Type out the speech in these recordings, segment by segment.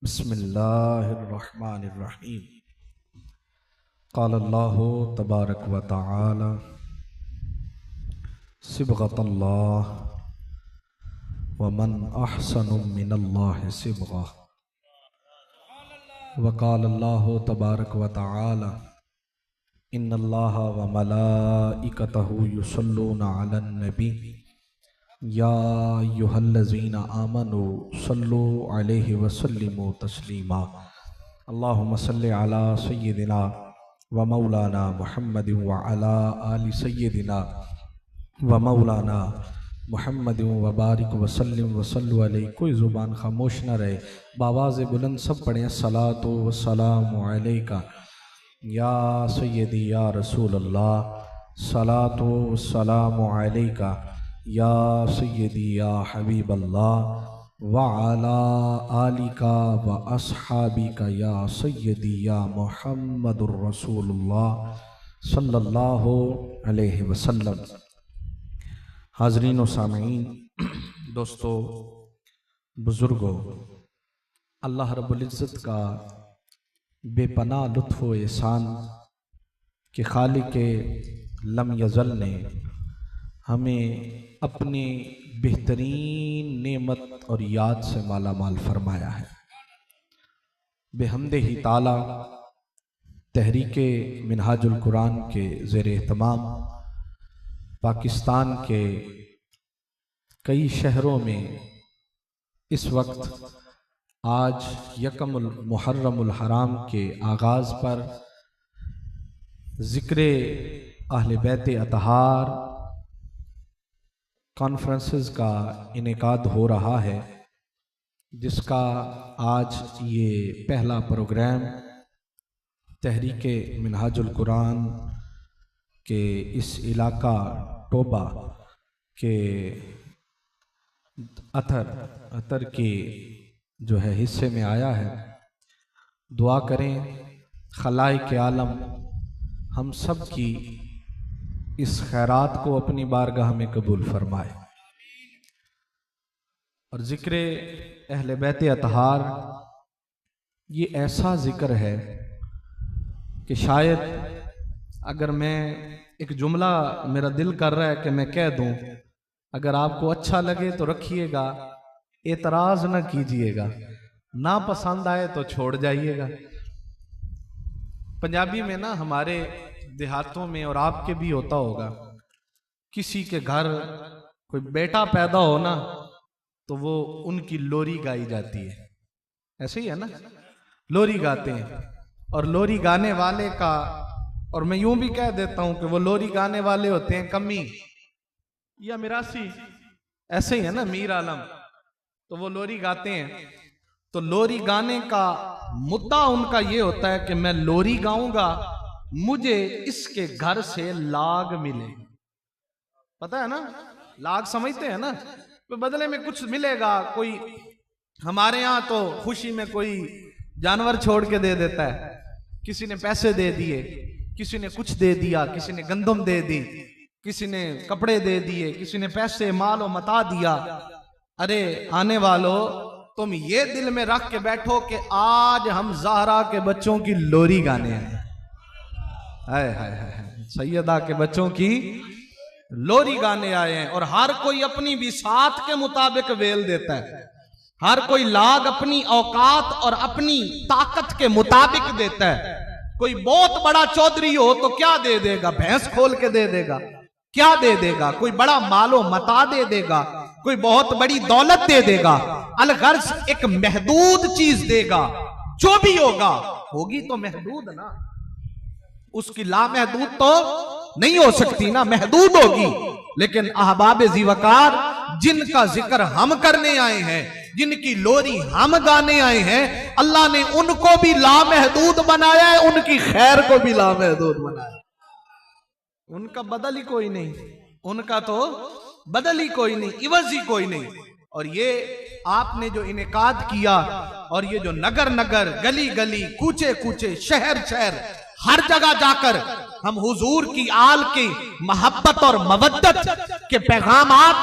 बिस्मिल्लाहिर्रहमानिर्रहीम। क़ालल्लाहु तबारक व तआला सिबग़तल्लाह व मन अहसनु मिनल्लाहि सिबग़ा व क़ालल्लाहु तबारक व तआला इन्नल्लाहा व मलाइकतहु युसल्लूना अलन नबी या अय्युहल्लज़ीना आमनू सल्लू अलैहि वसल्लिमू तस्लीमा। अल्लाहुम्मा सल्लि अला सय्यिदिना व मौलाना मुहम्मदिन व अला आलि सय्यिदिना व मौलाना मुहम्मदिन व बारिक वसल्लिम वसल्लु अलैहि। कोई ज़ुबान खामोश न रहे, बावाज़ बुलंद सब पढ़ें सलातो व सलामु अलैका या सय्यदी या रसूल अल्लाह, सलातो व सलामु अलैका या सय्यदी या हबीब अल्लाह व अला आलिका व अस्हाबिका या सय्यदी या मुहम्मदुर रसूलुल्लाह सल्लल्लाहु अलैहि वसल्लम। हाज़रीन व सामीन, दोस्तों, बुज़ुर्गों, अल्लाह रब्बुल इज़्ज़त का बेपनाह लुत्फ़ व एहसान कि खालिक़े लम यज़ल ने हमें अपनी बेहतरीन नेमत और याद से माला माल फरमाया है। बेहम्दे ही ताला तहरीके मिनहाजुल कुरान के ज़ेर एहतमाम पाकिस्तान के कई शहरों में इस वक्त आज यकमुल मुहर्रमुल हराम के आगाज़ पर ज़िक्रे अहले बैत अतहार कॉन्फ्रेंसेस का इनेकाद हो रहा है, जिसका आज ये पहला प्रोग्राम तहरीके मिनहाजुल कुरान के इस इलाका टोबा के अतर के जो है हिस्से में आया है। दुआ करें खलाइक आलम हम सब की इस खैरात को अपनी बारगाह में कबूल फरमाए। और ज़िक्र अहले बैत अतहार ये ऐसा ज़िक्र है कि शायद अगर मैं एक जुमला मेरा दिल कर रहा है कि मैं कह दूं, अगर आपको अच्छा लगे तो रखिएगा, एतराज़ ना कीजिएगा, ना पसंद आए तो छोड़ जाइएगा। पंजाबी में ना हमारे देहातों में और आपके भी होता होगा, किसी के घर कोई बेटा पैदा हो ना तो वो उनकी लोरी गाई जाती है, ऐसे ही है ना, लोरी गाते हैं। और लोरी गाने वाले का, और मैं यूं भी कह देता हूं कि वो लोरी गाने वाले होते हैं कमी या मिरासी, ऐसे ही है ना, मीर आलम, तो वो लोरी गाते हैं। तो लोरी गाने का मुद्दा उनका ये होता है कि मैं लोरी गाऊंगा, मुझे इसके घर से लाग मिले। पता है ना, लाग समझते हैं ना, तो बदले में कुछ मिलेगा। कोई हमारे यहाँ तो खुशी में कोई जानवर छोड़ के दे देता है, किसी ने पैसे दे दिए, किसी ने कुछ दे दिया, किसी ने गंदम दे दी, किसी ने कपड़े दे दिए, किसी ने पैसे मालो मता दिया। अरे आने वालों, तुम ये दिल में रख के बैठो कि आज हम ज़हरा के बच्चों की लोरी गाने हैं। हाय हाय हाय, सैयदा के बच्चों की लोरी गाने आए हैं। और हर कोई अपनी बिसात के मुताबिक वेल देता है, हर कोई लाग अपनी औकात और अपनी ताकत के मुताबिक देता है। कोई बहुत बड़ा चौधरी हो तो क्या दे देगा, भैंस खोल के दे देगा, क्या दे देगा। कोई बड़ा मालो मता दे देगा, कोई बहुत बड़ी दौलत दे देगा, अलगर्ज एक महदूद चीज देगा। जो भी होगा, होगी तो महदूद ना, उसकी लामहदूद तो नहीं हो सकती ना, महदूद होगी। लेकिन अहबाब ज़ीवकार जिनका जिक्र हम करने आए हैं, जिनकी लोरी हम गाने आए हैं, अल्लाह ने उनको भी लामहदूद बनाया है, उनकी खैर को भी लामहदूद बनाया है। उनका बदल ही कोई नहीं, उनका तो बदल ही कोई नहीं, इवज ही कोई नहीं। और ये आपने जो इनेकाद किया, और ये जो नगर नगर, गली गली, कूचे कूचे, शहर शहर, हर जगह जाकर हम हुजूर की आल की मोहब्बत और मवद्दत के पैगामात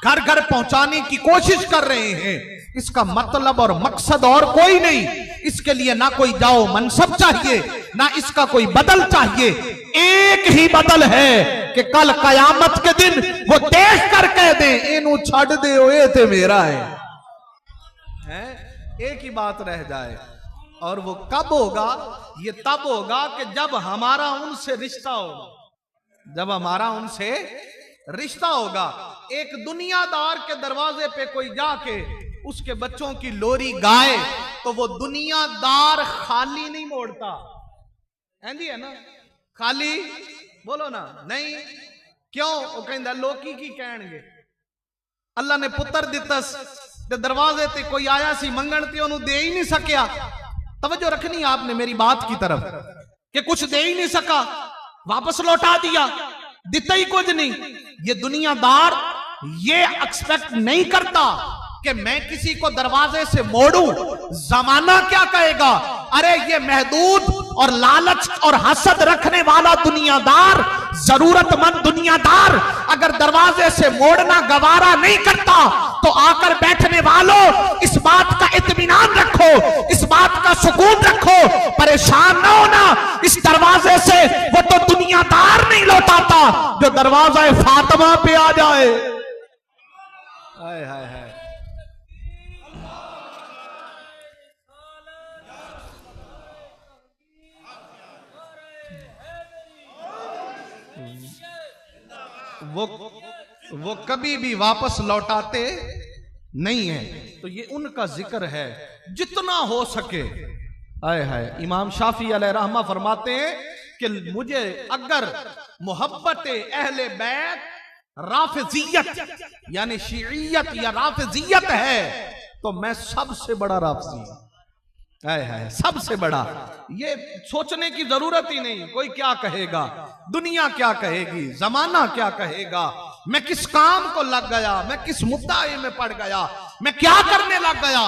घर घर पहुंचाने की कोशिश कर रहे हैं। इसका मतलब और मकसद और कोई नहीं। इसके लिए ना कोई जाओ मनसब चाहिए, ना इसका कोई बदल चाहिए। एक ही बदल है कि कल कयामत के दिन वो देख कर कह दे इनू छड़ दे ये ते मेरा है। एक ही बात रह जाए, और वो कब होगा? ये तब होगा कि जब हमारा उनसे रिश्ता होगा। जब हमारा उनसे रिश्ता होगा। एक दुनियादार के दरवाजे पे कोई जाके उसके बच्चों की लोरी गाए तो वो दुनियादार खाली नहीं मोड़ता। है ना? खाली बोलो ना, नहीं। क्यों? वो कहता लोकी की कहणगे अल्लाह ने पुत्र दितस ते दरवाजे ते कोई आया सी मंगण ते ओनू दे ही नहीं सकिया। तवज्जो रखनी आपने मेरी बात की तरफ कि कुछ दे ही नहीं सका, वापस लौटा दिया, दिता ही कुछ नहीं। ये दुनियादार ये एक्सपेक्ट नहीं करता कि मैं किसी को दरवाजे से मोड़ूं। जमाना क्या कहेगा? अरे ये महदूद और लालच और हसद रखने वाला दुनियादार, जरूरतमंद दुनियादार अगर दरवाजे से मोड़ना गवारा नहीं करता तो आकर बैठने वालों इस बात का इत्मीनान रखो, इस बात का सुकून रखो, परेशान ना होना। इस दरवाजे से वो तो दुनियादार नहीं लौटाता जो दरवाजा फातिमा पे आ जाए। हाय हाय हाय। वो कभी भी वापस लौटाते नहीं है। तो ये उनका जिक्र है जितना हो सके। आए हाय। इमाम शाफी अलैहि रहमा फरमाते हैं कि मुझे अगर मोहब्बत अहले बैत राफिजियत यानी शिइयत या राफिजियत है तो मैं सबसे बड़ा राफिजी। है सबसे बड़ा। ये सोचने की जरूरत ही नहीं कोई क्या कहेगा, दुनिया क्या कहेगी, जमाना क्या कहेगा, मैं किस काम को लग गया, मैं किस मुद्दे में पड़ गया, मैं क्या करने लग गया।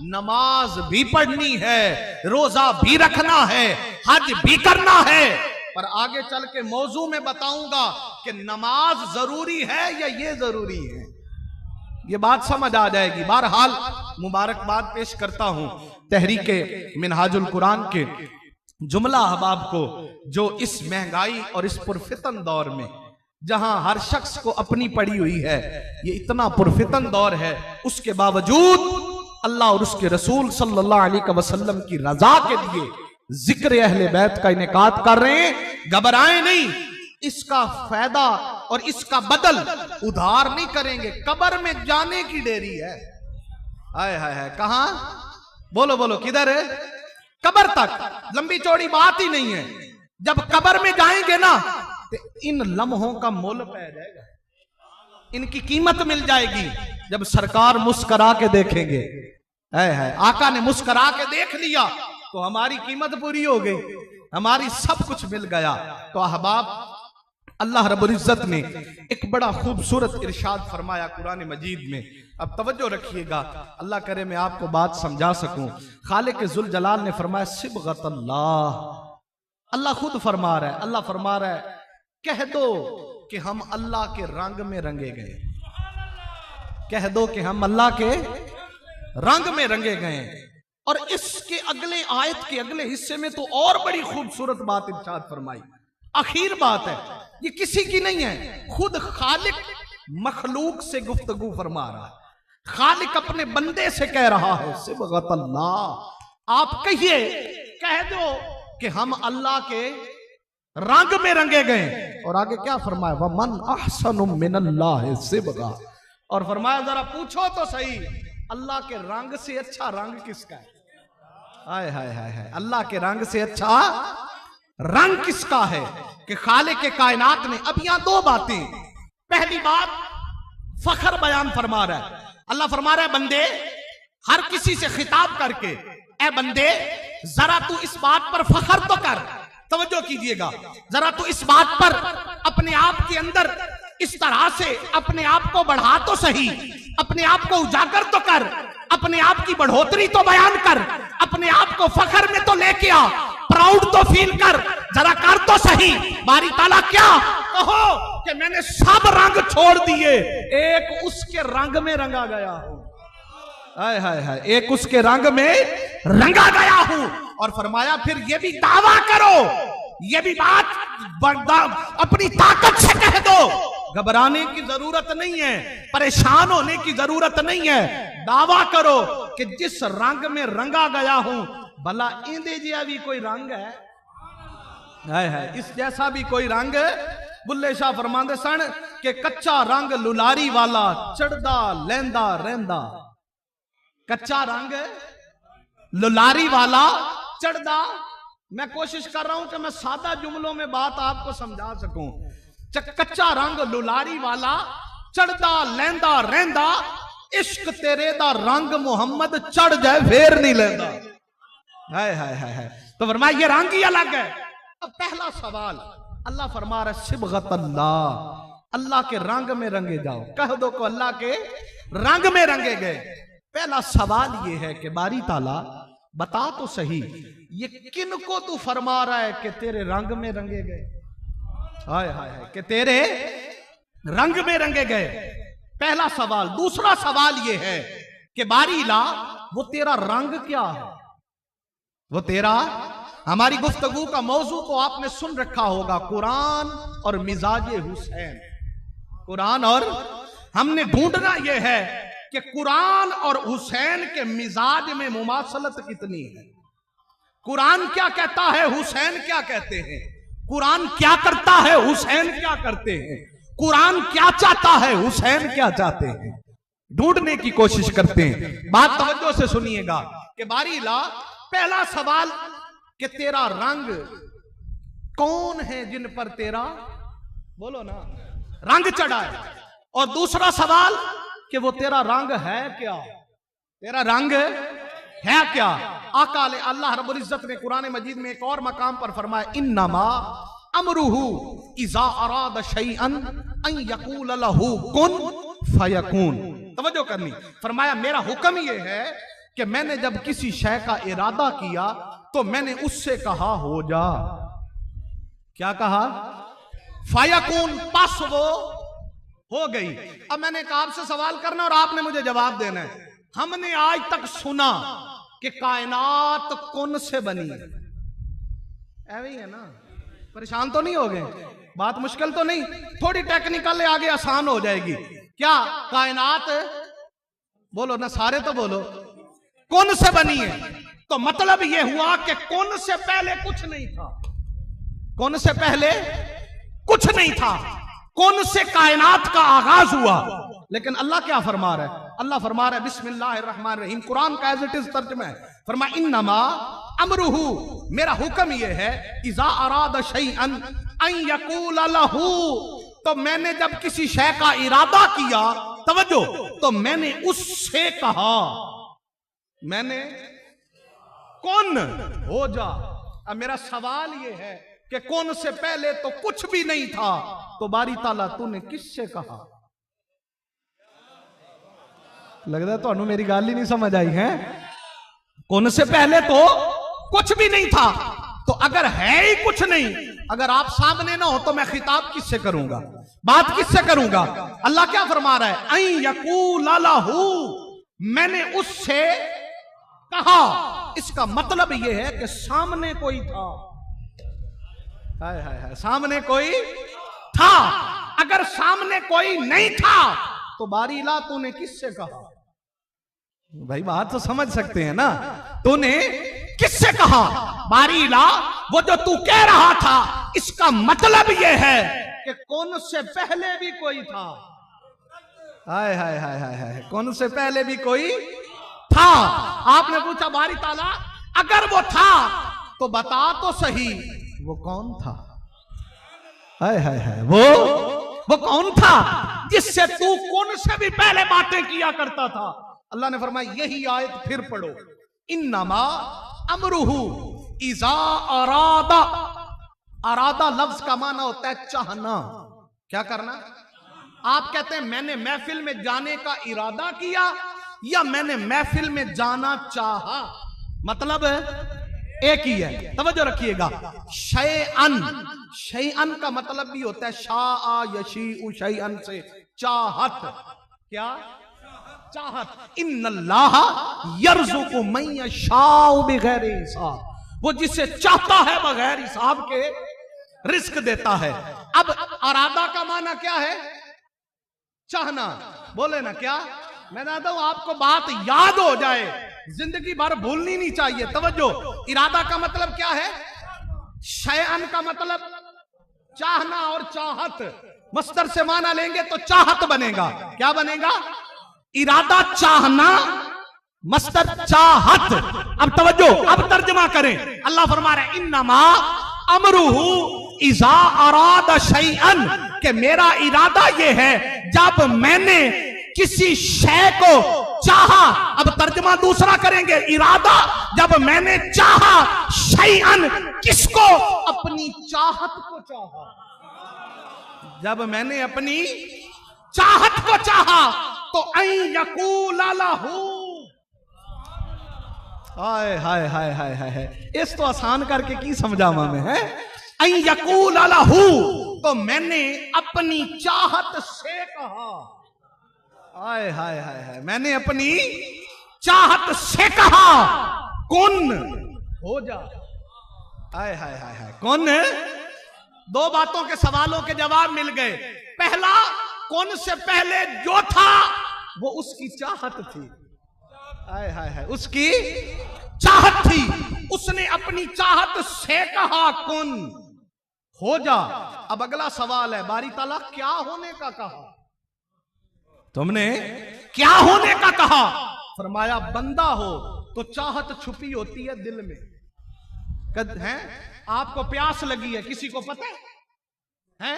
नमाज भी पढ़नी है, रोजा भी रखना है, हज भी करना है। पर आगे चल के मौजू में बताऊंगा कि नमाज जरूरी है या ये जरूरी है, ये बात समझ आ जाएगी। बहरहाल मुबारकबाद पेश करता हूं तहरीके मिनहाजुल कुरान के जुमला अहबाब को, जो इस महंगाई और इस पुरफितन दौर में जहां हर शख्स को अपनी पड़ी हुई है, ये इतना पुरफितन दौर है, उसके बावजूद अल्लाह और उसके रसूल सल्लल्लाहु अलैहि वसल्लम की रजा के लिए जिक्र अहले बैत का इनेकाद कर रहे हैं। घबराएं नहीं, इसका फायदा और इसका बदल उधार नहीं करेंगे। कब्र में जाने की देरी है। हाय हाय हाय। कहां? बोलो बोलो किधर है? कब्र तक। लंबी चौड़ी बात ही नहीं है। जब कब्र में जाएंगे ना तो इन लम्हों का मोल पै जाएगा, इनकी कीमत मिल जाएगी। जब सरकार मुस्करा के देखेंगे, है आका ने मुस्करा के देख लिया तो हमारी कीमत पूरी हो गई, हमारी सब कुछ मिल गया। तो अहबाब अल्लाह रब्बुल इज्जत ने एक बड़ा खूबसूरत इरशाद फरमाया कुरान मजीद में। अब तवज्जो रखिएगा, अल्लाह करे मैं आपको बात समझा सकूं। खालिक जुल जलाल ने फरमाया सिबगतल्लाह। अल्लाह खुद फरमा रहा है, अल्लाह फरमा रहा है कह दो कि हम अल्लाह के रंग में रंगे गए। कह दो कि हम अल्लाह के रंग में रंगे गए। और इसके अगले आयत के अगले हिस्से में तो और बड़ी खूबसूरत बात इरशाद फरमाई। आखिर बात है, ये किसी की नहीं है, खुद खालिक मखलूक से गुफ्तगू फरमा रहा है। खालिक अपने बंदे से कह रहा है सिबगतल्लाह। आप कहिए, कह दो कि हम अल्लाह के रंग में रंगे गए। और आगे क्या फरमाया? वमन अहसनु मिनल्लाहि सिबगा। और फरमाया जरा पूछो तो सही, अल्लाह के रंग से अच्छा रंग किसका है? हाय हाय हाय हाय। अल्लाह के रंग से अच्छा रंग किसका है कि खालिक के कायनात ने। अब यहां दो बातें। पहली बात, फखर बयान फरमा रहा है। अल्लाह फरमा रहा है बंदे, हर किसी से खिताब करके, ए बंदे जरा तू इस बात पर फखर तो कर। तवज्जो कीजिएगा, जरा तू इस बात पर अपने आप के अंदर इस तरह से अपने आप को बढ़ा तो सही, अपने आप को उजागर तो कर, अपने आप की बढ़ोतरी तो बयान कर, अपने आप को फखर में तो लेके आ, प्राउड तो फील कर, जरा कर तो सही। बारी ताला क्या कहो कि मैंने सब रंग छोड़ दिए, एक उसके रंग में रंगा गया हूं। हाय हाय हाय, एक उसके रंग में रंगा गया हूं। और फरमाया फिर ये भी दावा करो, ये भी बात अपनी ताकत से कह दो, घबराने की जरूरत नहीं है, परेशान होने की जरूरत नहीं है। दावा करो कि जिस रंग में रंगा गया हूं, भला इंदे जिया भी कोई रंग है, इस जैसा भी कोई रंग। बुल्ले शाह फरमांदे सन कि कच्चा रंग लुलारी वाला, चढ़दा लैंदा रहंदा। कच्चा रंग लुलारी वाला, चढ़दा। मैं कोशिश कर रहा हूं कि मैं सादा जुमलों में बात आपको समझा सकूं। कच्चा रंग लुलारी वाला, चढ़दा लैंदा रहंदा। इश्क तेरे दा रंग मुहम्मद चढ़ जाए फेर नहीं लेंदा। हाय हाय हाय हाय। तो फरमाया ये रंग ही अलग है। अब पहला सवाल, अल्लाह फरमा रहा है सिबगत अल्लाह, अल्लाह के रंग में रंगे जाओ। कह दो को अल्लाह के रंग में रंगे गए। पहला सवाल ये है कि बारी ताला बता तो सही, ये किन को तू फरमा रहा है कि तेरे रंग में रंगे गए? हाय हाय हाय, कि तेरे रंग में रंगे गए। पहला सवाल। दूसरा सवाल यह है कि बारी ला, वो तेरा रंग क्या है? वो तेरा, हमारी गुफ्तगू का मौजू तो आपने सुन रखा होगा, कुरान और मिजाज हुसैन। कुरान और, हमने ढूंढना यह है कि कुरान और हुसैन के मिजाज में मुमासलत कितनी है। कुरान क्या कहता है, हुसैन क्या कहते हैं। कुरान क्या करता है, हुसैन क्या करते हैं। कुरान क्या चाहता है, हुसैन क्या चाहते हैं। ढूंढने की कोशिश करते हैं। बात तवज्जो से सुनिएगा कि बारी ला, पहला सवाल कि तेरा रंग कौन है जिन पर तेरा, बोलो ना, रंग चढ़ा है। और दूसरा सवाल कि वो तेरा रंग है क्या, तेरा रंग है क्या। आका अल्लाह रब्बुल इज्जत ने कुरान मजीद में एक और मकाम पर फरमाया, इन्नमा अमरुहु इज़ा अराद शैअन अन यक़ूल लहू कुन फयकून। तवज्जो करनी, फरमाया मेरा हुक्म यह है कि मैंने जब किसी शय का इरादा किया तो मैंने उससे कहा हो जा। क्या कहा? फयकून, पास वो हो गई। अब मैंने कहा आपसे सवाल करना और आपने मुझे जवाब देना है। हमने आज तक सुना कि कायनात कौन से बनी है, ऐसे ही है ना। परेशान तो नहीं हो गए? बात मुश्किल तो नहीं, थोड़ी टेक्निकल है, आगे आसान हो जाएगी। क्या कायनात, बोलो ना, सारे तो बोलो, कौन से बनी है? तो मतलब यह हुआ कि कौन से पहले कुछ नहीं था। कौन से पहले कुछ नहीं था। कौन से कायनात का आगाज हुआ। लेकिन अल्लाह क्या फरमा रहा है? अल्लाह फरमा रहा है बिस्मिल्लाहिर्रहमानिर्रहीम, कुरान का एज इट इज तर्जुमा है। फरमा इन्नमा अमरुहु, मेरा हुक्म यह है, इज़ा अराद शैअन अन यक़ूल लहू, तो मैंने जब किसी शय का इरादा किया, तवज्जो, तो मैंने उससे कहा, मैंने कौन हो जा। अब मेरा सवाल यह है कि कौन से पहले तो कुछ भी नहीं था, तो बारी ताला तूने किससे कहा? लगता है तो मेरी गाल ही नहीं समझ आई है। कौन से पहले तो कुछ भी नहीं था, तो अगर है ही कुछ नहीं, अगर आप सामने ना हो तो मैं खिताब किससे करूंगा, बात किससे करूंगा? अल्लाह क्या फरमा रहा है? अन यक़ूल लहू, मैंने उससे कहा। इसका मतलब यह है कि सामने कोई था। हाय हाय हाय, सामने कोई था। अगर सामने कोई नहीं था तो बारी ला तूने किससे कहा? भाई बात तो समझ सकते हैं ना, तूने किससे कहा? बारी ला, वो जो तू कह रहा था, इसका मतलब यह है कि कौन से पहले भी कोई था। हाय हाय हाय हाय हाय, कौन से पहले भी कोई था। आपने पूछा बारी ताला, अगर वो था तो बता तो सही वो कौन था। हाय हाय हाय, वो कौन था जिससे तू कौन से भी पहले बातें किया करता था। अल्लाह ने फरमाया, यही आयत फिर पढ़ो, इन्नमा अमरुहु इज़ा अरादा। अरादा लफ्ज का माना होता है चाहना, क्या करना। आप कहते हैं मैंने महफिल में जाने का इरादा किया या मैंने महफिल में जाना चाहा, मतलब एक ही है। तवज्जो रखिएगा, शैअन, शैअन का मतलब भी होता है शाआ यशीउ शैअन से चाहत, क्या चाहत। इन्नल्लाह यर्ज़ुक़ु मन यशाउ बिगैर हिसाब, वो जिसे चाहता है बगैर हिसाब के रिस्क देता है। अब इरादा का माना क्या है? चाहना। बोले ना क्या? मैं चाहता हूं आपको बात याद हो जाए, जिंदगी भर भूलनी नहीं चाहिए। तवज्जो, इरादा का मतलब क्या है? शयअन का मतलब चाहना, और चाहत मस्तर से माना लेंगे तो चाहत बनेगा। क्या बनेगा? इरादा चाहना, मस्तर चाहत। अब तवज्जो, अब तर्जमा करें। अल्लाह फरमा रहे हैं इन्नमा अमरुहु इज़ा अरादा शैअन, कि मेरा इरादा यह है जब मैंने किसी शय को चाहा। अब तर्जमा दूसरा करेंगे, इरादा जब मैंने चाहा, शैअन किसको? अपनी चाहत को चाहा। जब मैंने अपनी चाहत को चाहा तो ऐ यकूल लहू, हाय हाय हाय हाय हाय, इस तो आसान करके की समझावा में है। ऐ यकूल लहू, तो मैंने अपनी चाहत से कहा। हाय हाय हाय हाय, मैंने अपनी चाहत से कहा कुन हो जा। हाय हाय हाय हाय, कौन? दो बातों के सवालों के जवाब मिल गए। पहला, कौन से पहले जो था वो उसकी चाहत थी। हाय हाय हाय, उसकी चाहत थी। उसने अपनी चाहत से कहा कुन हो जा। अब अगला सवाल है, बारी ताला क्या होने का कहा? तुमने क्या होने का कहा? फरमाया बंदा हो तो चाहत छुपी होती है दिल में। हैं? आपको प्यास लगी है, किसी को पता है?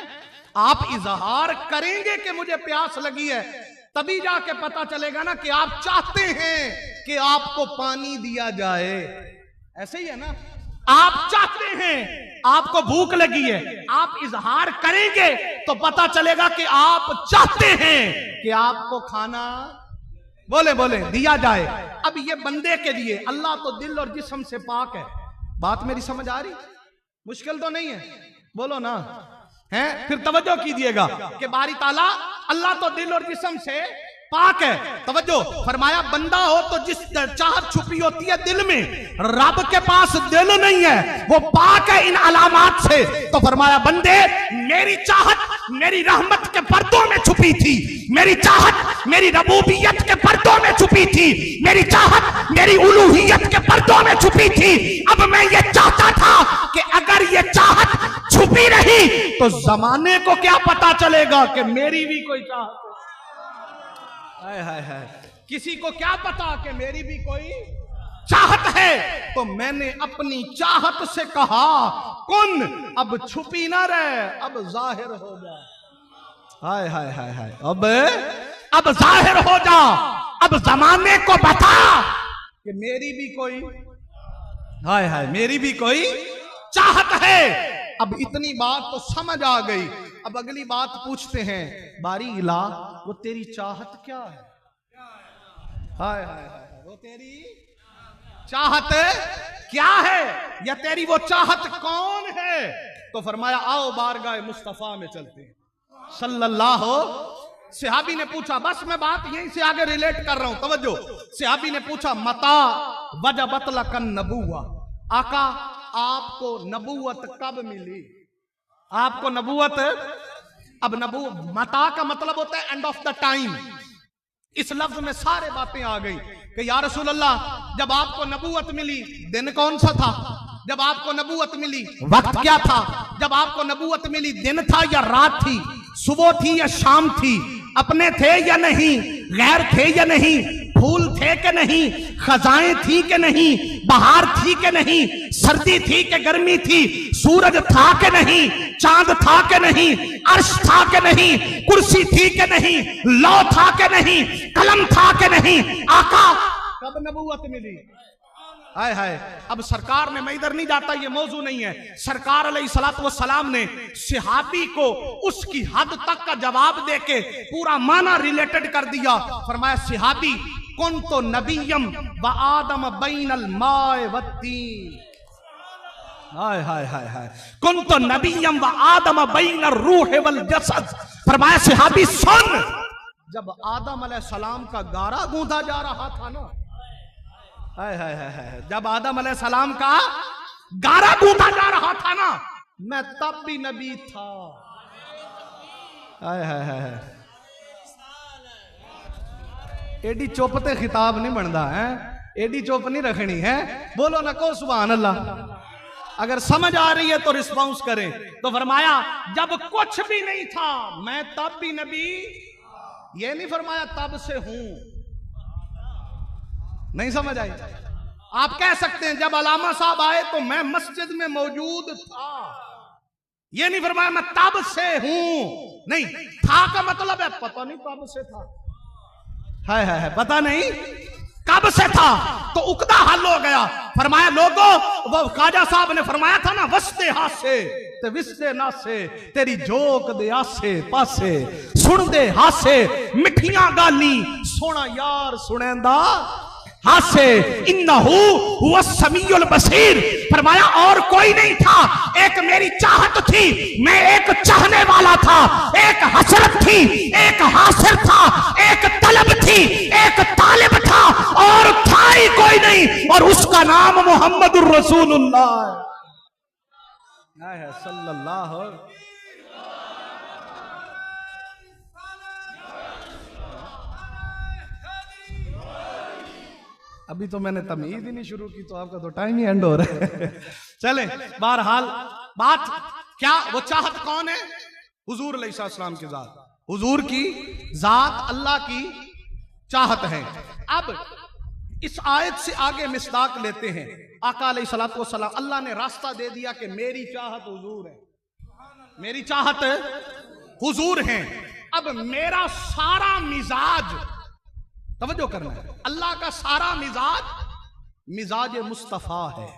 आप इजहार करेंगे कि मुझे प्यास लगी है, तभी जाके पता चलेगा ना कि आप चाहते हैं कि आपको पानी दिया जाए। ऐसे ही है ना? आप चाहते हैं, आपको भूख लगी है, आप इजहार करेंगे तो पता चलेगा कि आप चाहते हैं कि आपको खाना बोले बोले दिया जाए। अब ये बंदे के लिए, अल्लाह तो दिल और जिस्म से पाक है। बात मेरी समझ आ रही? मुश्किल तो नहीं है, बोलो ना। हैं? फिर तवज्जो कीजिएगा कि बारी ताला अल्लाह तो दिल और जिस्म से पाक है। तवज्जो, फरमाया बंदा हो तो जिस चाहत छुपी होती है दिल में, रब के पास दिल नहीं है, वो पाक है इन अलामात से। तो फरमाया बंदे, मेरी चाहत मेरी रहमत के पर्दों में छुपी थी, मेरी चाहत मेरी रबूबियत के पर्दों में छुपी थी, मेरी चाहत मेरी उलूहियत के पर्दों में छुपी थी। अब मैं ये चाहता था कि अगर ये चाहत छुपी रही तो जमाने को क्या पता चलेगा कि मेरी भी कोई चाहत। हाय हाय हाय, किसी को क्या पता कि मेरी भी कोई चाहत है। तो मैंने अपनी चाहत से कहा कुन, अब छुपी ना रहे, अब जाहिर हो जा। हाय हाय हाय हाय, अब जाहिर हो जा, अब जमाने को बता कि मेरी भी कोई, हाय हाय, मेरी भी कोई चाहत है। अब इतनी बात तो समझ आ गई। अब अगली बात पूछते हैं, बारी इला, वो तेरी चाहत क्या है? हाय हाय हाय, वो तेरी चाहत क्या है, या तेरी वो चाहत कौन है? तो फरमाया आओ बारगाह मुस्तफा में चलते हैं सल्लल्लाहु। सहाबी ने पूछा, बस मैं बात यहीं से आगे रिलेट कर रहा हूं, तवज्जो। सहाबी ने पूछा मता वजबत लकन नबुव्वा, आका आपको नबूवत कब मिली? आपको नबूवत, अब मता का मतलब होता है एंड ऑफ द टाइम। इस लफ्ज में सारे बातें आ गई कि या रसूल अल्लाह, जब आपको नबूवत मिली दिन कौन सा था? जब आपको नबूवत मिली वक्त क्या था? जब आपको नबूवत मिली दिन था या रात थी? सुबह थी या शाम थी? अपने थे या नहीं? गैर थे या नहीं? फूल थे कि नहीं? खजाएं थी कि नहीं? बहार थी कि नहीं? सर्दी थी कि गर्मी थी? सूरज था कि नहीं? चांद था कि नहीं? अर्श था कि नहीं? कुर्सी थी कि नहीं? लौ था कि नहीं? कलम था कि नहीं? आका कब नबूवत मिली? हाय हाय, अब सरकार ने, मैं इधर नहीं जाता, ये मौजू नहीं है, सरकार अलैहिस्सलातु वस्सलाम ने सहाबी को उसकी हद तक का जवाब देके पूरा माना रिलेटेड कर दिया। फरमाया सहाबी कुन तो नबियम व आदम बैनल माए वत्तीन। हाय हाय हाय हाय, कुन तो नबियम व आदम बैनर रूह वल जसद। फरमाया सहाबी सुन, जब आदम अलैहिस्सलाम का गारा गूंदा जा रहा था ना, हाय हाय हाय हाय, जब आदम अलैहिस्सलाम का गारा गूंदा जा रहा था ना, मैं तब भी नबी था। हाय हाय हाय, एडी चुप ते खिताब नहीं बनता है, एडी चुप नहीं रखनी है। बोलो ना को सुभान अल्लाह। अगर समझ आ रही है तो रिस्पॉन्स करें। तो फरमाया जब कुछ भी नहीं था मैं तब भी नबी, ये नहीं फरमाया तब से हूं। नहीं समझ आई? आप कह सकते हैं जब अलामा साहब आए तो मैं मस्जिद में मौजूद था, ये नहीं फरमाया मैं तब से हूं। नहीं, था का मतलब है पता नहीं कब से था। हाय हाय हाय, पता नहीं कब से था, तो उकदा हल हो गया। फरमाया लोगों, वो काजा साहब ने फरमाया था ना, वस्ते हासे ते विस्ते नासे, तेरी जोक दे आसे पासे, सुन दे हासे मिठियां गाली, सोना यार सुनेंदा हासे, इन्नहु हुवा समीउल बसीर। फरमाया और कोई नहीं था, एक मेरी चाहत थी, मैं एक चाहने वाला था, एक हसरत थी, एक हासिर था, एक तलब थी, एक तालिब था, और था ही कोई नहीं, और उसका नाम मोहम्मदुर रसूलुल्लाह है सल्लल्लाहु। अभी तो मैंने तमीज ही नहीं शुरू की, तो आपका तो टाइम ही एंड हो रहा है। चले, बहरहाल बात क्या, वो चाहत कौन है? हुजूर अलैहिस्सलाम की जात, हुजूर की जात अल्लाह की चाहत है। अब इस आयत से आगे मिस्दाक लेते हैं। आका अलैहिस्सलातु वस्सलाम, अल्लाह ने रास्ता दे दिया कि मेरी चाहत हुजूर है, मेरी चाहत हुजूर है। अब मेरा सारा मिजाज, तवज्जो करना है, अल्लाह का सारा मिजाज मुस्तफा है।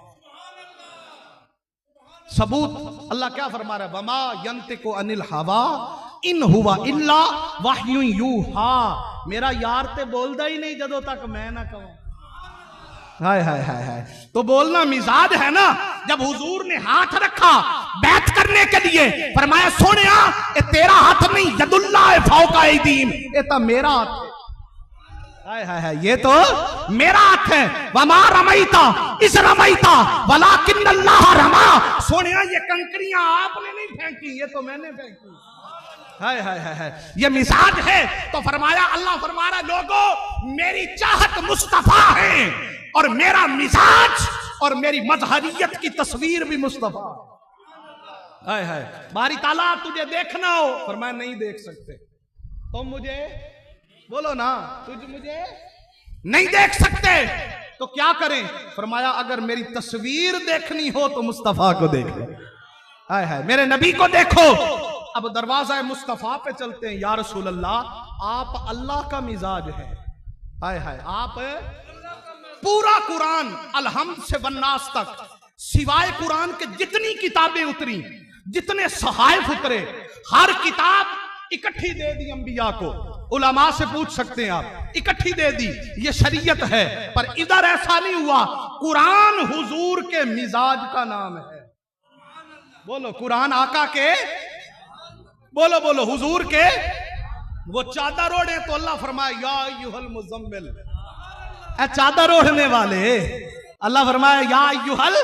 सबूत अल्लाह क्या फरमा रहा है? वमा यंतिकु अनिल हवा इन हुवा इल्ला वह्युन यूहा। मेरा यार ते बोलदा ही नहीं जदों तक मैं ना कहूं। हाय हाय हाय हाय, तो बोलना मिजाज है ना। जब हुजूर ने हाथ रखा बैत करने के लिए, फरमाया सोनिया ये तेरा हाथ नहीं, यदुल्लाह फौका ऐदीम, ये तो मेरा हाथ है। हाय हाय हाय, ये तो मेरा हाथ है। वमा रमैता इस रमैता वलाकिन्नल्लाह रमा। सोनिया ये कंकरियां आपने नहीं फेंकी, ये तो मैंने फेंकी। हाय हाय हाय हाय, ये मिजाज है। तो फरमाया, अल्लाह फरमा रहा, लोगों मेरी चाहत मुस्तफा है, और मेरा मिजाज और मेरी मजहरियत की तस्वीर भी मुस्तफा। हाय हाय, बारी ताला तुझे देखना हो, फरमाया नहीं देख सकते। तुम मुझे बोलो ना, तुझ मुझे नहीं देख सकते, तो क्या करें? फरमाया अगर मेरी तस्वीर देखनी हो तो मुस्तफा को देखो। हाय हाय, मेरे नबी को देखो। अब दरवाजा मुस्तफा पे चलते हैं। या रसूल अल्लाह, आप अल्लाह का मिजाज है। हाय हाय, आप पूरा कुरान अलहम्द से वन्नास तक, सिवाय कुरान के जितनी किताबें उतरी, जितने सहाइफ उतरे, हर किताब इकट्ठी दे दी अंबिया को। उलमा से पूछ सकते हैं आप, इकट्ठी दे दी, ये शरीयत है। पर इधर ऐसा नहीं हुआ। कुरान हुजूर के मिजाज का नाम है। बोलो कुरान आका के, बोलो बोलो हुजूर के। वो चादर ओढ़े तो अल्लाह फरमाया या अय्युहल मुज़म्मिल, चादर ओढ़ने वाले, अल्लाह फरमाया या अय्युहल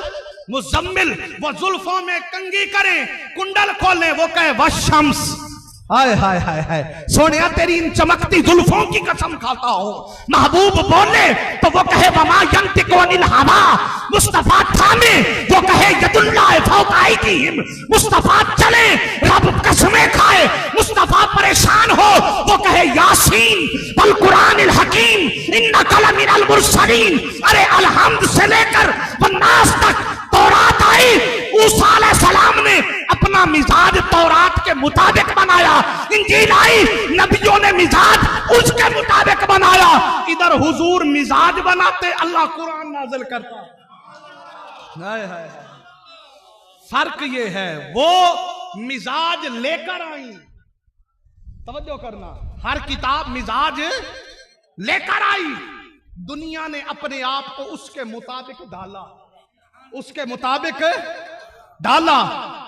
मुज़म्मिल। वो जुल्फों में कंघी करें, कुंडल खोलें, वो कहे वशम्स। हाय हाय हाय हाय, सोनिया तेरी इन चमकती जुल्फों की कसम खाता हूं। महबूब बोले तो वो कहे वमा यंतिकु अनिल हवा। मुस्तफा थामे, वो कहे यदुल्लाह फौका ऐदीहिम। मुस्तफा चले, रब कसमें खाए। मुस्तफा परेशान हो, वो कहे यासीन वल कुरानिल हकीम इन्नका लमिनल मुरसलीन। अरे अलहम्द से लेकर वन्नास तक तौरात आई। मूसा अलैहिस्सलाम ने अपना मिजाज तौरात के मुताबिक बनाया। इंजील आई, नबियों ने मिजाज उसके मुताबिक बनाया। इधर हुजूर मिजाज बनाते, अल्लाह कुरान नाज़िल करता। हाय हाय, फर्क ये है, वो मिजाज लेकर आई। तवज्जो करना, हर किताब मिजाज लेकर आई। दुनिया ने अपने आप को उसके मुताबिक डाला, उसके मुताबिक डाला।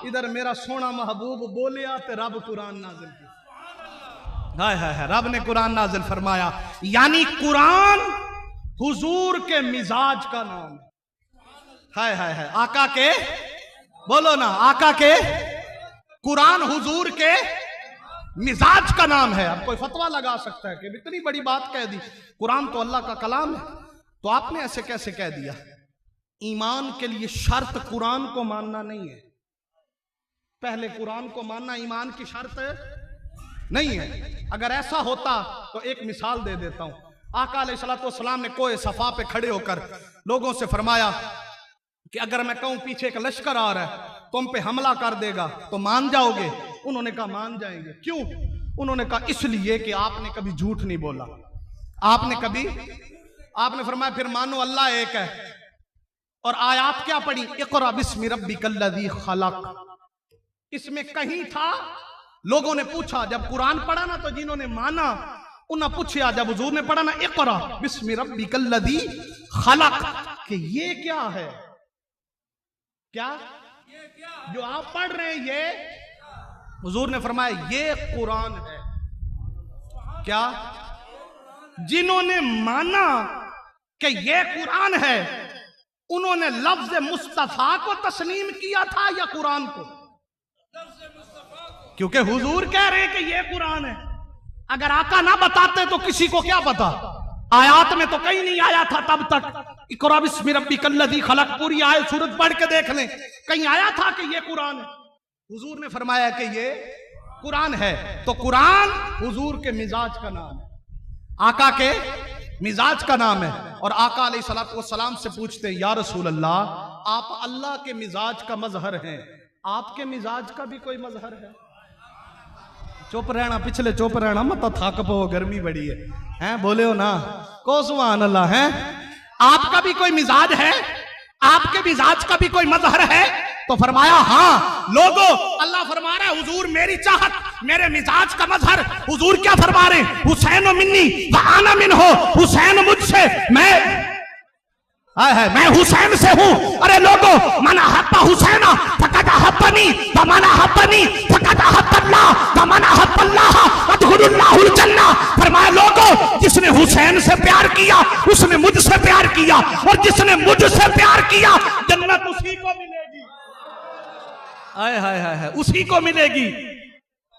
इधर मेरा सोना महबूब बोलिया ते रब कुरान नाज़िल किया। हाय हाय हाय, रब ने कुरान नाजिल फरमाया, यानी कुरान हुजूर के मिजाज का नाम है। हाय हाय हाय, आका के, बोलो ना, आका के, कुरान हुजूर के मिजाज का नाम है। अब कोई फतवा लगा सकता है कि इतनी बड़ी बात कह दी, कुरान तो अल्लाह का कलाम है, तो आपने ऐसे कैसे कह दिया? ईमान के लिए शर्त कुरान को मानना नहीं है। पहले कुरान को मानना ईमान की शर्त नहीं है। अगर ऐसा होता तो एक मिसाल दे देता हूं। आका अलैहिस्सलाम ने कोए सफा पे खड़े होकर लोगों से फरमाया कि अगर मैं कहूं पीछे एक लश्कर आ रहा है, तुम पे हमला कर देगा, तो मान जाओगे? उन्होंने कहा मान जाएंगे। क्यों? उन्होंने कहा इसलिए कि आपने कभी झूठ नहीं बोला, आपने फरमाया फिर मानो अल्लाह एक है। और आयात क्या पढ़ी? इक़रा बिस्मि रब्बिकल्लज़ी खलक़। इसमें कहीं था, लोगों ने पूछा, जब कुरान पढ़ा ना तो जिन्होंने माना उन्हें पूछा, जब हुजूर ने पढ़ा ना इक़रा बिस्मि रब्बिकल्लज़ी खलक़, कि ये क्या है? क्या जो आप पढ़ रहे हैं ये? हुजूर ने फरमाया ये कुरान है। क्या? जिन्होंने माना कि ये कुरान है, उन्होंने लफ्ज मुस्तफा को तस्लीम किया था या कुरान को? क्योंकि हुजूर कह रहे हैं कि ये कुरान है। अगर आका ना बताते तो किसी को क्या पता? आयात में तो कहीं नहीं आया था तब तक। इक़रा बिस्मि रब्बिकल्लज़ी खलक़, पूरी आयत सूरत पढ़ के देख लें, कहीं आया था कि ये कुरान है? हुजूर ने फरमाया कि ये कुरान है। तो कुरान हुजूर के मिजाज का नाम है, आका के मिजाज का नाम है। और आका अलैहिस्सलाम से पूछते हैं, या रसूल अल्लाह, आप अल्लाह के मिजाज का मजहर हैं, आपके मिजाज का भी कोई मजहर है? चुप रहना, पिछले चुप रहना, मत थक पो, गर्मी बड़ी है, बोले हो ना, को सुभान अल्लाह है। आपका भी कोई मिजाज है? आपके मिजाज का भी कोई मजहर है? तो फरमाया हाँ। लोगों, अल्लाह फरमा रहा है हुजूर मेरी चाहत, मेरे मिजाज का मजहर। हुजूर क्या फरमा रहे? हुसैन मिन्नी व आना मिन्हो, हुसैन मुझसे, मैं हुसैन से हूं। अरे लोगों, मना हब्बा हुसैना फकद हब्बनी व मना हब्बनी फकद हब्बल्लाह व मना हब्बल्लाह अदखुलुल्लाहुल जन्नह। फरमाया लोगों, जिसने हुसैन से प्यार किया उसने मुझसे प्यार किया, और जिसने मुझसे प्यार किया जन्नत उसी को मिलेगी। हाय हाय हाय, उसी को मिलेगी।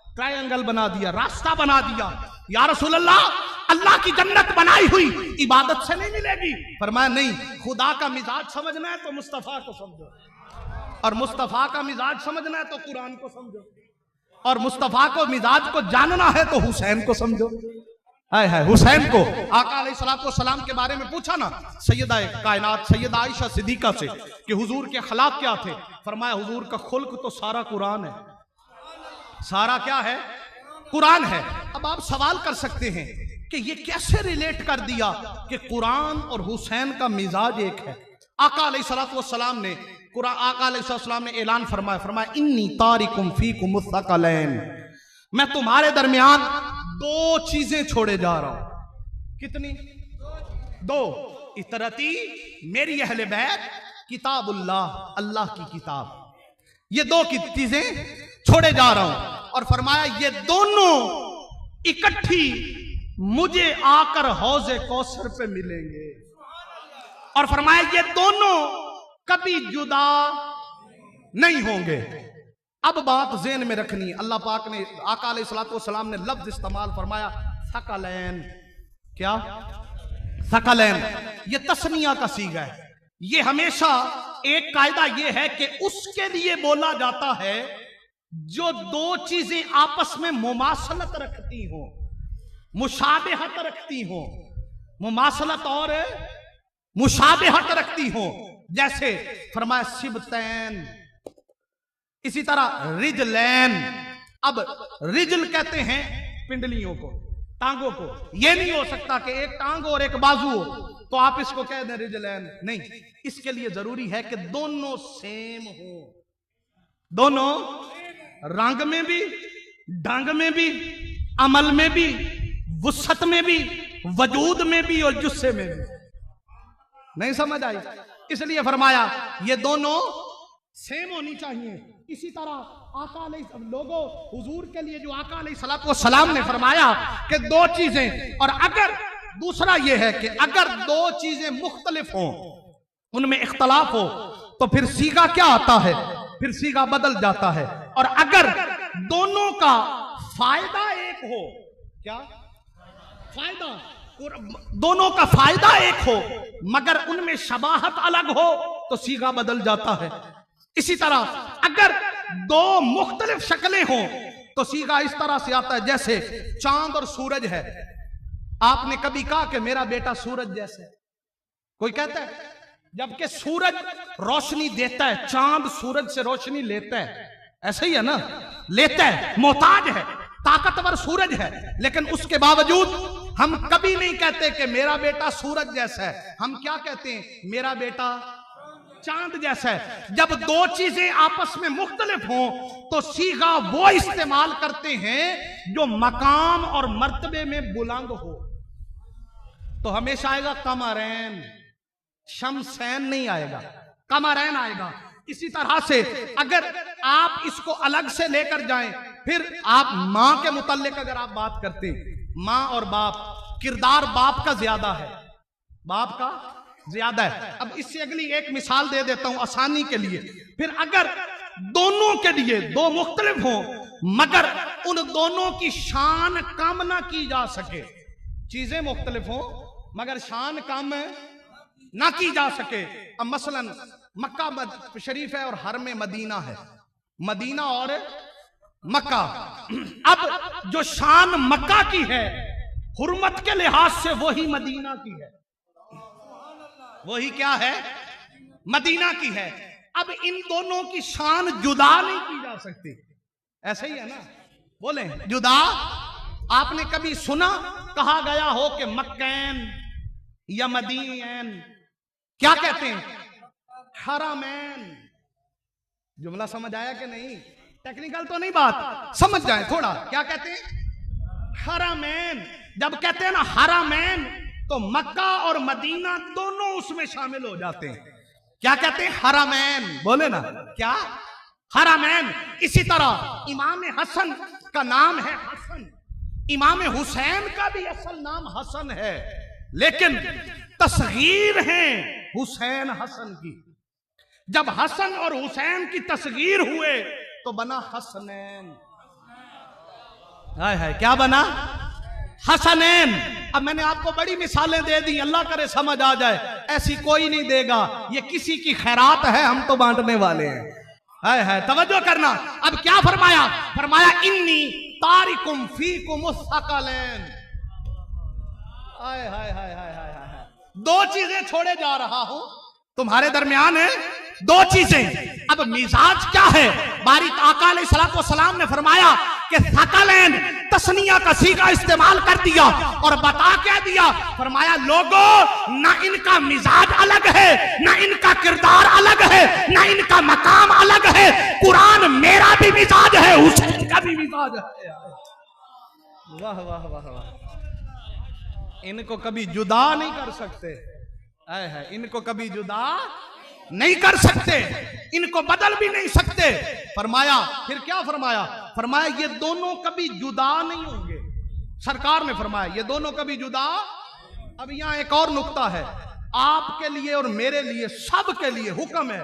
ट्रायंगल बना दिया, रास्ता बना दिया। या रसूल अल्लाह, अल्लाह की जन्नत बनाई हुई इबादत से नहीं मिलेगी। फरमाया नहीं, खुदा का मिजाज समझना है तो मुस्तफा को समझो, और मुस्तफा का मिजाज समझना है तो कुरान को समझो, और मुस्तफा को मिजाज को जानना है तो हुसैन को समझो। हाय हाय, हुसैन को। आका अलैहिस्सलाम के बारे में पूछा ना सैयदा कायनात सैयदा आयशा सिद्दीका से कि हुजूर के अखलाक क्या थे? फरमाया हुजूर का खुल्क तो सारा कुरान है। सारा क्या है? कुरान है। अब आप सवाल कर सकते हैं कि ये कैसे रिलेट कर दिया कि कुरान और हुसैन का मिजाज एक है? आका अलैहिस्सलाम ने ऐलान फरमाया, इन्नी तारिकुम फीकुम मुस्तक़लैन, मैं तुम्हारे दरमियान दो चीजें छोड़े जा रहा हूं। कितनी? दो। इतरती, मेरी अहले बैत, किताबुल्लाह, अल्लाह की किताब, ये दो चीजें छोड़े जा रहा हूं। और फरमाया ये दोनों इकट्ठी मुझे आकर हौज़े कौसर पे मिलेंगे। और फरमाया ये दोनों कभी जुदा नहीं होंगे। अब बात ज़हन में रखनी, अल्लाह पाक ने, आका अलैहिस्सलाम ने लफ्ज इस्तेमाल फरमाया सकलैन। क्या? सकलैन, ये तस्निया का सीगा है। ये हमेशा एक कायदा ये है कि उसके लिए बोला जाता है जो दो चीजें आपस में मुमासलत रखती हो, मुशाबहत रखती हो, मुमासलत और मुशाबहत रखती हो। जैसे फरमाया सिबतैन, इसी तरह रिजलैन। अब रिजल कहते हैं पिंडलियों को, टांगों को। यह नहीं हो सकता कि एक टांग और एक बाजू हो तो आप इसको कह दें रिजलैन, नहीं। इसके लिए जरूरी है कि दोनों सेम हो, दोनों रंग में भी, ढंग में भी, अमल में भी, वुसअत में भी, वजूद में भी और जुस्से में भी। नहीं समझ आई? इसलिए फरमाया ये दोनों सेम होनी चाहिए। इसी तरह आका लोगों हुजूर के लिए जो आका अलैहिस्सलाम ने फरमाया कि दो चीजें, और अगर दूसरा ये है कि अगर दो चीजें मुख्तलिफ हों, उनमें इख्तलाफ हो, तो फिर सीगा क्या आता है, फिर सीगा बदल जाता है। और अगर दोनों का फायदा एक हो, क्या फायदा, दोनों का फायदा एक हो मगर उनमें शबाहत अलग हो, तो सीगा बदल जाता है। इसी तरह अगर दो मुख्तलिफ शक्लें हों तो सीगा इस तरह से आता है जैसे चांद और सूरज है। आपने कभी कहा कि मेरा बेटा सूरज जैसे, कोई कहता है? जबकि सूरज रोशनी देता है, चांद सूरज से रोशनी लेता है, ऐसा ही है ना, लेता है, मोहताज है, ताकतवर सूरज है। लेकिन उसके बावजूद हम कभी नहीं कहते कि मेरा बेटा सूरज जैसा है, हम क्या कहते हैं? मेरा बेटा चांद जैसा है। जब दो चीजें आपस में मुख्तलिफ हों तो सीगा वो इस्तेमाल करते हैं जो मकाम और मर्तबे में बुलंद हो। तो हमेशा आएगा कमरैन, शमसैन नहीं आएगा, कमरैन आएगा। इसी तरह से अगर आप इसको अलग से लेकर जाएं, फिर आप मां के मुतल्लिक अगर आप बात करते हैं, मां और बाप, किरदार बाप का ज्यादा है, बाप का ज्यादा है। अब इससे अगली एक मिसाल दे देता हूं आसानी के लिए। फिर अगर दोनों के लिए दो मुख्तलिफ हों मगर उन दोनों की शान कम ना की जा सके, चीजें मुख्तलिफ हों मगर शान कम ना की जा सके। अब मसलन मक्का शरीफ है और हरम मदीना है, मदीना और मक्का। अब जो शान मक्का की है हुर्मत के लिहाज से वही मदीना की है, वही क्या है? मदीना की है। अब इन दोनों की शान जुदा नहीं की जा सकती, ऐसा ही है ना? बोले जुदा। आपने कभी सुना कहा गया हो कि मक्कैन या मदीनैन, क्या कहते हैं? हरमैन। जुमला समझ आया कि नहीं? टेक्निकल तो नहीं बात, समझ जाए थोड़ा। क्या कहते हैं? हरमैन। जब कहते हैं ना हरमैन तो मक्का और मदीना दोनों उसमें शामिल हो जाते हैं। क्या कहते हैं? हरमैन। बोले ना क्या? हरमैन। इसी तरह इमाम हसन का नाम है हसन, इमाम हुसैन का भी असल नाम हसन है, लेकिन तस्गीर है हुसैन हसन की। जब हसन और हुसैन की तस्गीर हुए तो बना हसनैन। हाय हाय, क्या बना? हसनैन। अब मैंने आपको बड़ी मिसालें दे दी, अल्लाह करे समझ आ जाए। ऐसी कोई नहीं देगा, ये किसी की खैरात है, हम तो बांटने वाले हैं। हाय हाय, तवज्जो करना। अब क्या फरमाया? फरमाया इन्नी तारिकुम फीकुम सकलैन। हाय हाय हाय हाय हाय, दो चीजें छोड़े जा रहा हूं तुम्हारे दरमियान है, दो चीजें। अब मिजाज क्या है? बारिक आका अलैहिस्सलाम ने फरमाया कि सकलैन तस्निया का सीगा इस्तेमाल कर दिया और बता क्या दिया? फरमाया लोगों, ना इनका मिजाज अलग है, ना इनका किरदार अलग है, ना इनका मकाम अलग है। कुरान मेरा भी मिजाज है, हुसैन का भी मिजाज है। वाह वाह वाह वाह। इनको कभी जुदा नहीं कर सकते, है इनको कभी जुदा नहीं कर सकते, इनको बदल भी नहीं सकते। फरमाया, फिर क्या फरमाया? फरमाया ये दोनों कभी जुदा नहीं होंगे। सरकार ने फरमाया ये दोनों कभी जुदा। अब यहां एक और नुक्ता है, आपके लिए और मेरे लिए, सब के लिए हुक्म है।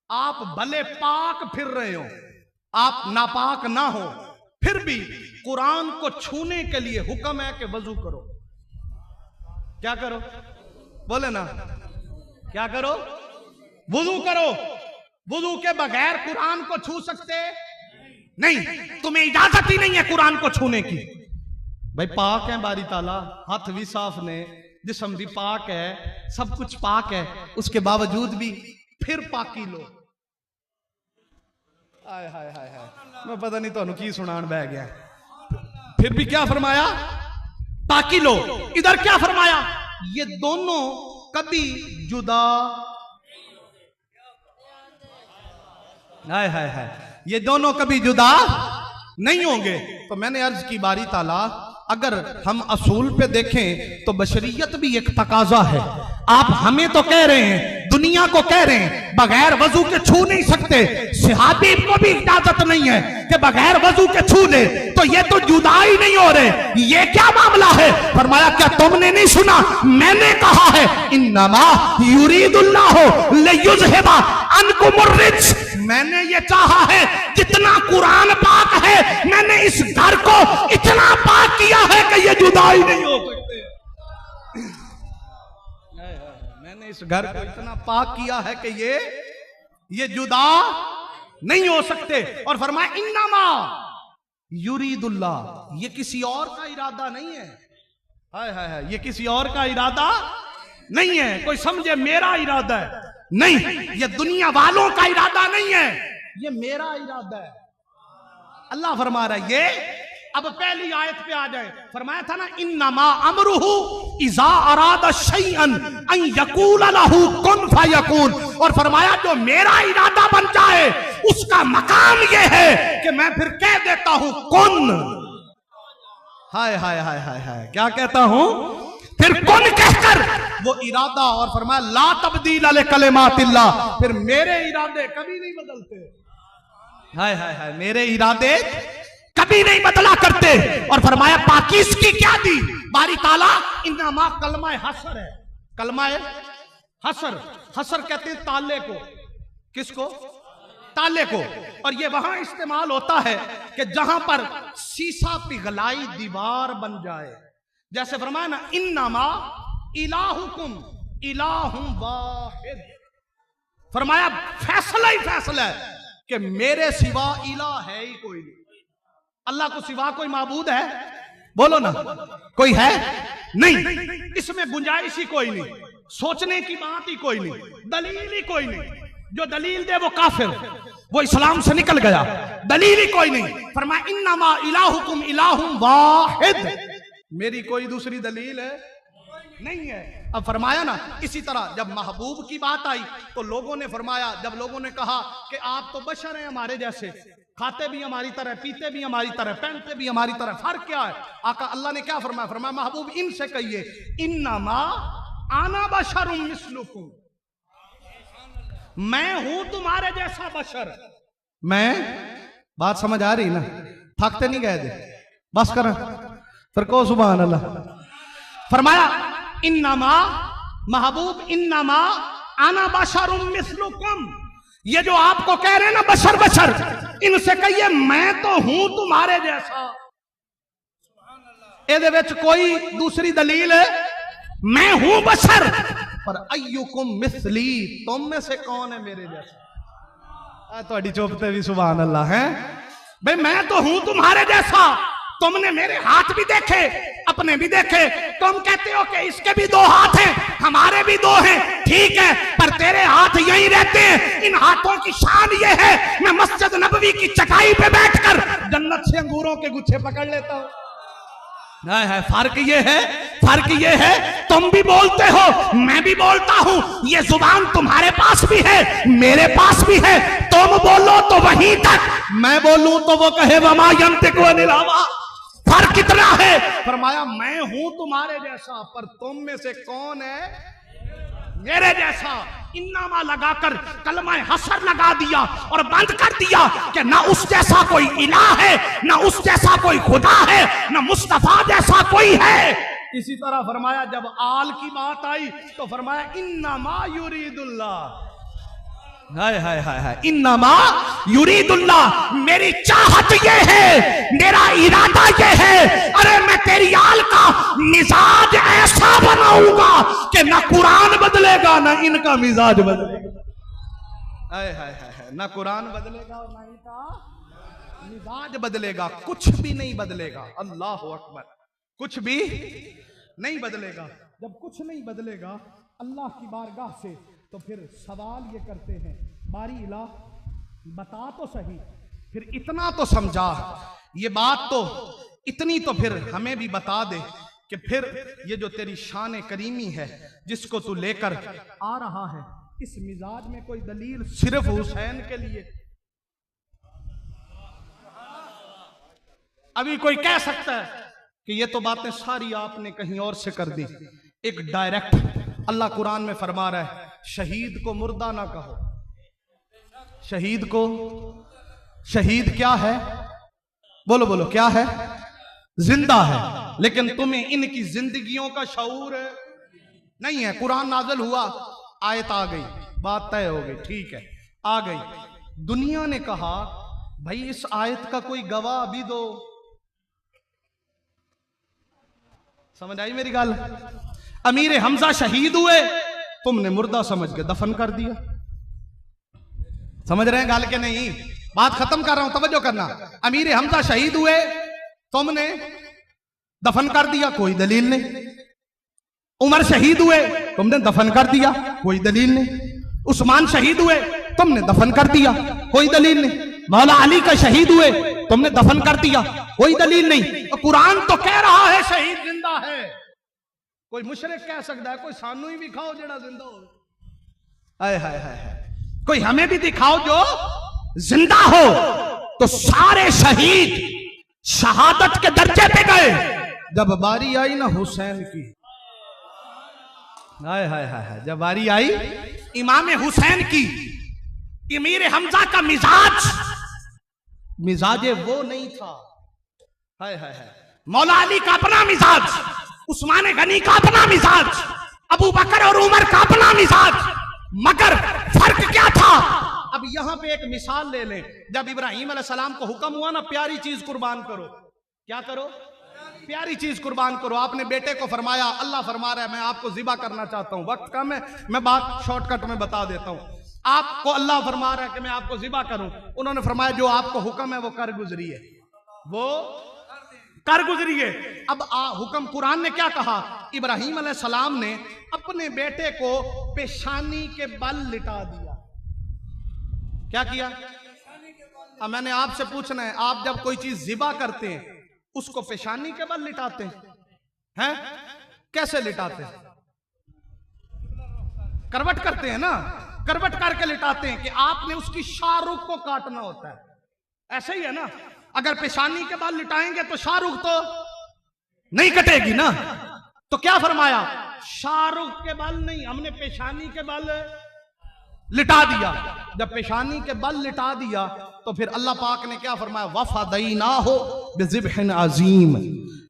आप भले पाक फिर रहे हो, आप नापाक ना हो, फिर भी कुरान को छूने के लिए हुक्म है कि वजू करो। क्या करो? बोले ना क्या करो? वुजू करो। वुजू के बगैर कुरान को छू सकते नहीं, तुम्हें इजाजत ही नहीं है कुरान को छूने की। भाई पाक है बारी ताला, हाथ भी साफ ने, जिस्म भी पाक है, सब कुछ पाक है, उसके बावजूद भी फिर पाकी लो। हाय हाय हाय हाय, मैं पता नहीं तो की सुनान बह गया। फिर भी क्या फरमाया? पाकी लो। इधर क्या फरमाया? ये दोनों कभी जुदा। हाय हाय हाय, ये दोनों कभी जुदा नहीं होंगे। तो मैंने अर्ज की बारी ताला, अगर हम असूल पे देखें तो बशरियत भी एक तकाजा है। आप हमें तो कह रहे हैं दुनिया को कह रहे हैं बगैर वजू के छू नहीं सकते, सहाबी को भी इजाजत नहीं है कि बगैर वजू के छू ले, तो ये तो जुदाई नहीं हो रहे, ये क्या मामला है? फरमाया क्या तुमने नहीं सुना, मैंने कहा है इन्नमा युरीदुल्लाहु लियुज़हिबा अन्कुमुर रिज्स, मैंने ये चाहा है जितना कुरान पाक है मैंने इस घर को इतना पाक किया है कि ये जुदाई नहीं हो सकते। मैंने इस घर को इतना पाक किया है कि ये जुदा नहीं हो सकते। और फरमाया इन्नमा युरीदुल्लाह, ये किसी और का इरादा नहीं है, हाय हाय हाय, ये किसी और का इरादा नहीं है, कोई समझे मेरा इरादा है, नहीं, ये दुनिया वालों का इरादा नहीं है, ये मेरा इरादा है। अल्लाह फरमा रहा है ये। अब पहली आयत पे आ जाए, फरमाया था ना इन्नमा अमरुहु इज़ा अरादा शैअन अन यकूल लहू कुन फयकून, और फरमाया जो मेरा इरादा बन जाए उसका मकाम ये है कि मैं फिर कह देता हूं कुन, हाय हाय हाय हाय हाय, क्या कहता हूं, फिर कुन कहकर वो इरादा, और फरमाया ला तब्दील ले कलिमातिल्लाह, फिर मेरे इरादे कभी नहीं बदलते, हाय हाय हाय, मेरे इरादे कभी नहीं बदला करते। और फरमाया पाकीज़गी क्या दी बारी ताला, इन्नमा कलमा हसर है, कलमा हसर, हसर कहते हैं ताले को, किसको, ताले को, और ये वहां इस्तेमाल होता है कि जहां पर शीशा पिघलाई दीवार बन जाए, जैसे फरमाया ना इन्नमा इलाहुकुम इलाहुम वाहिद, फरमाया फैसला ही फैसला है कि मेरे सिवा इला है ही कोई नहीं, अल्लाह को सिवा कोई माबूद है, बोलो ना, कोई है नहीं, इसमें गुंजाइश ही कोई नहीं, सोचने की बात ही कोई नहीं, दलील ही कोई नहीं, जो दलील दे वो काफिर, वो इस्लाम से निकल गया, दलील ही कोई नहीं। फरमाया इन्नमा इलाहुकुम इलाहुम वाहिद, मेरी कोई दूसरी दलील है नहीं है। अब फरमाया ना इसी तरह जब महबूब की बात आई तो लोगों ने फरमाया, जब लोगों ने कहा कि आप तो बशर हैं हमारे जैसे, खाते भी हमारी तरह, पीते भी हमारी तरह, पहनते भी हमारी तरह, फर्क क्या है? आका अल्लाह ने क्या फरमाया? फरमाया महबूब इनसे कहिए इन्नमा आना बशरुम मिस्लुकुम, मैं हूं तुम्हारे जैसा बशर। मैं, बात समझ आ रही ना, थकते नहीं गए थे, बस कर फिर को सुभान अल्लाह। फरमाया इन्नमा महबूब इन्नमा आना बशरुम मिस्लुकुम, ये जो आपको कह रहे हैं ना बशर बशर, इनसे कहिए मैं तो हूं तुम्हारे जैसा, एदे विच कोई दूसरी दलील है, मैं हूं बशर, पर अय्युकुम मिस्ली, तुम में से कौन है मेरे जैसा? थोड़ी चुपते भी सुभान अल्लाह है भाई, मैं तो हूं तुम्हारे जैसा, तुमने मेरे हाथ भी देखे, अपने भी देखे, तुम कहते हो कि इसके भी दो हाथ हैं, हमारे भी दो हैं, ठीक है, पर तेरे हाथ यहीं रहते हैं, इन हाथों की शान ये है मैं मस्जिद नबवी की चटाई पे बैठकर जन्नत से अंगूरों के गुच्छे पकड़ लेता हूं। है फर्क ये है, फर्क ये है, तुम भी बोलते हो मैं भी बोलता हूं, ये जुबान तुम्हारे पास भी है मेरे पास भी है, तुम बोलो तो वहीं तक, मैं बोलूं तो वो कहे वमा यंतिकु अनिल हवा, फर्क कितना है? फरमाया मैं हूं तुम्हारे जैसा, पर तुम में से कौन है मेरे जैसा? इन्नमा लगाकर कलमा हसर लगा दिया और बंद कर दिया कि ना उस जैसा कोई इलाह है, ना उस जैसा कोई खुदा है, ना मुस्तफा जैसा कोई है। इसी तरह फरमाया जब आल की बात आई तो फरमाया इन्नमा युरीदुल्लाह, हाय हाय हाय हाय, इन्नमा युरीदुल्लाह, मेरी चाहत ये है, मेरा इरादा ये है, अरे मैं तेरी आल का मिजाज ऐसा बनाऊंगा कि ना कुरान बदलेगा ना इनका मिजाज बदलेगा, हाय हाय हाय, ना कुरान बदलेगा और ना इनका मिजाज बदलेगा, कुछ भी नहीं बदलेगा। अल्लाह अकबर, कुछ भी नहीं बदलेगा। जब कुछ नहीं बदलेगा अल्लाह की बारगाह से, तो फिर सवाल ये करते हैं बारी इलाह बता तो सही, फिर इतना तो समझा, ये बात तो इतनी तो फिर हमें भी बता दे कि फिर ये जो तेरी शान करीमी है जिसको तू लेकर आ रहा है, इस मिजाज में कोई दलील सिर्फ हुसैन के लिए? अभी कोई कह सकता है कि ये तो बातें सारी आपने कहीं और से कर दी। एक डायरेक्ट अल्लाह कुरान में फरमा रहा है शहीद को मुर्दा ना कहो। शहीद क्या है? बोलो बोलो, क्या है? जिंदा है। लेकिन तुम्हें इनकी जिंदगियों का शऊर नहीं है। कुरान नाज़िल हुआ, आयत आ गई, बात तय हो गई, ठीक है, आ गई। दुनिया ने कहा भाई इस आयत का कोई गवाह भी दो। समझ आई मेरी गल? अमीर हमजा शहीद हुए, तुमने मुर्दा समझ के दफन कर दिया। समझ रहे हैं गाल के नहीं? बात खत्म कर रहा हूं, तवज्जो करना। अमीर हमजा शहीद हुए, तुमने दफन कर दिया, कोई दलील नहीं। उमर शहीद हुए, तुमने दफन कर दिया, कोई दलील नहीं। उस्मान शहीद हुए, तुमने दफन कर दिया, कोई दलील नहीं। मौला अली का शहीद हुए, तुमने दफन कर दिया, कोई दलील नहीं। तो कुरान तो कह रहा है शहीद जिंदा है। कोई मुशरिक कह सकता है कोई सानू ही दिखाओ जेड़ा जिंदा हो। हाय हाय हाय हाय, कोई हमें भी दिखाओ जो जिंदा हो। तो सारे शहीद शहादत के दर्जे पे गए। जब बारी आई ना हुसैन की, हाय हाय हाय हाय, जब बारी आई इमाम हुसैन की, अमीर हमजा का मिजाज वो नहीं था। हाय हाय हाय, मौला अली का अपना मिजाज, उस्मान गनी का अपना मिजाज, अबू बकर और उमर का अपना मिजाज। मगर फर्क क्या था? अब यहां पे एक मिसाल ले लें। जब इब्राहिम अलैहिस्सलाम को हुक्म हुआ ना प्यारी चीज कुर्बान करो, क्या करो? प्यारी चीज कुर्बान करो। आपने बेटे को फरमाया, अल्लाह फरमा रहा है मैं आपको जिबा करना चाहता हूं। वक्त कम है, मैं बात शॉर्टकट में बता देता हूं। आपको अल्लाह फरमा रहा है कि मैं आपको जिबा करूं। उन्होंने फरमाया जो आपको हुक्म है वो कर गुजरिए, वो कर गुजरिए। अब हुक्म कुरान ने क्या कहा? इब्राहिम अलैहिस्सलाम ने अपने बेटे को पेशानी के बल लिटा दिया। क्या किया? अब मैंने आपसे पूछना है, आप जब कोई चीज जिबा करते हैं उसको पेशानी के बल लिटाते हैं? कैसे लिटाते हैं? करवट करते हैं ना, करवट करके लिटाते हैं कि आपने उसकी शाहरुख को काटना होता है। ऐसे ही है ना, अगर पेशानी के बाल लिटाएंगे तो शाहरुख तो नहीं कटेगी ना। तो क्या फरमाया? शाहरुख के बाल नहीं, हमने पेशानी के बाल लिटा दिया। जब पेशानी के बल लिटा दिया तो फिर अल्लाह पाक ने क्या फरमाया? वफदैनाहु बिज़िब्हिन अज़ीम,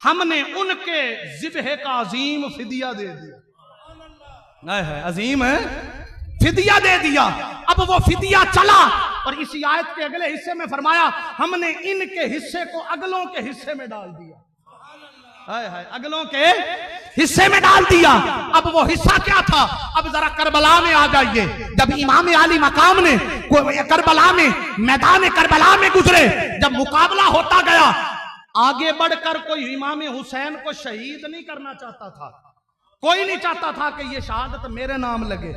हमने उनके ज़िब्ह का अजीम फिदिया दे दिया। है अजीम है, फिदिया दे दिया। अब वो फिदिया चला और इसी आयत के अगले हिस्से में फरमाया हमने इनके हिस्से को अगलों के हिस्से में डाल दिया। हाय हाय, अगलों के हिस्से में डाल दिया। अब वो हिस्सा क्या था? अब जरा करबला में आ जाइए। जब इमाम अली मकाम ने करबला में, मैदान करबला में गुजरे, जब मुकाबला होता गया, आगे बढ़कर कोई इमाम हुसैन को शहीद नहीं करना चाहता था। कोई नहीं चाहता था कि ये शहादत मेरे नाम लगे,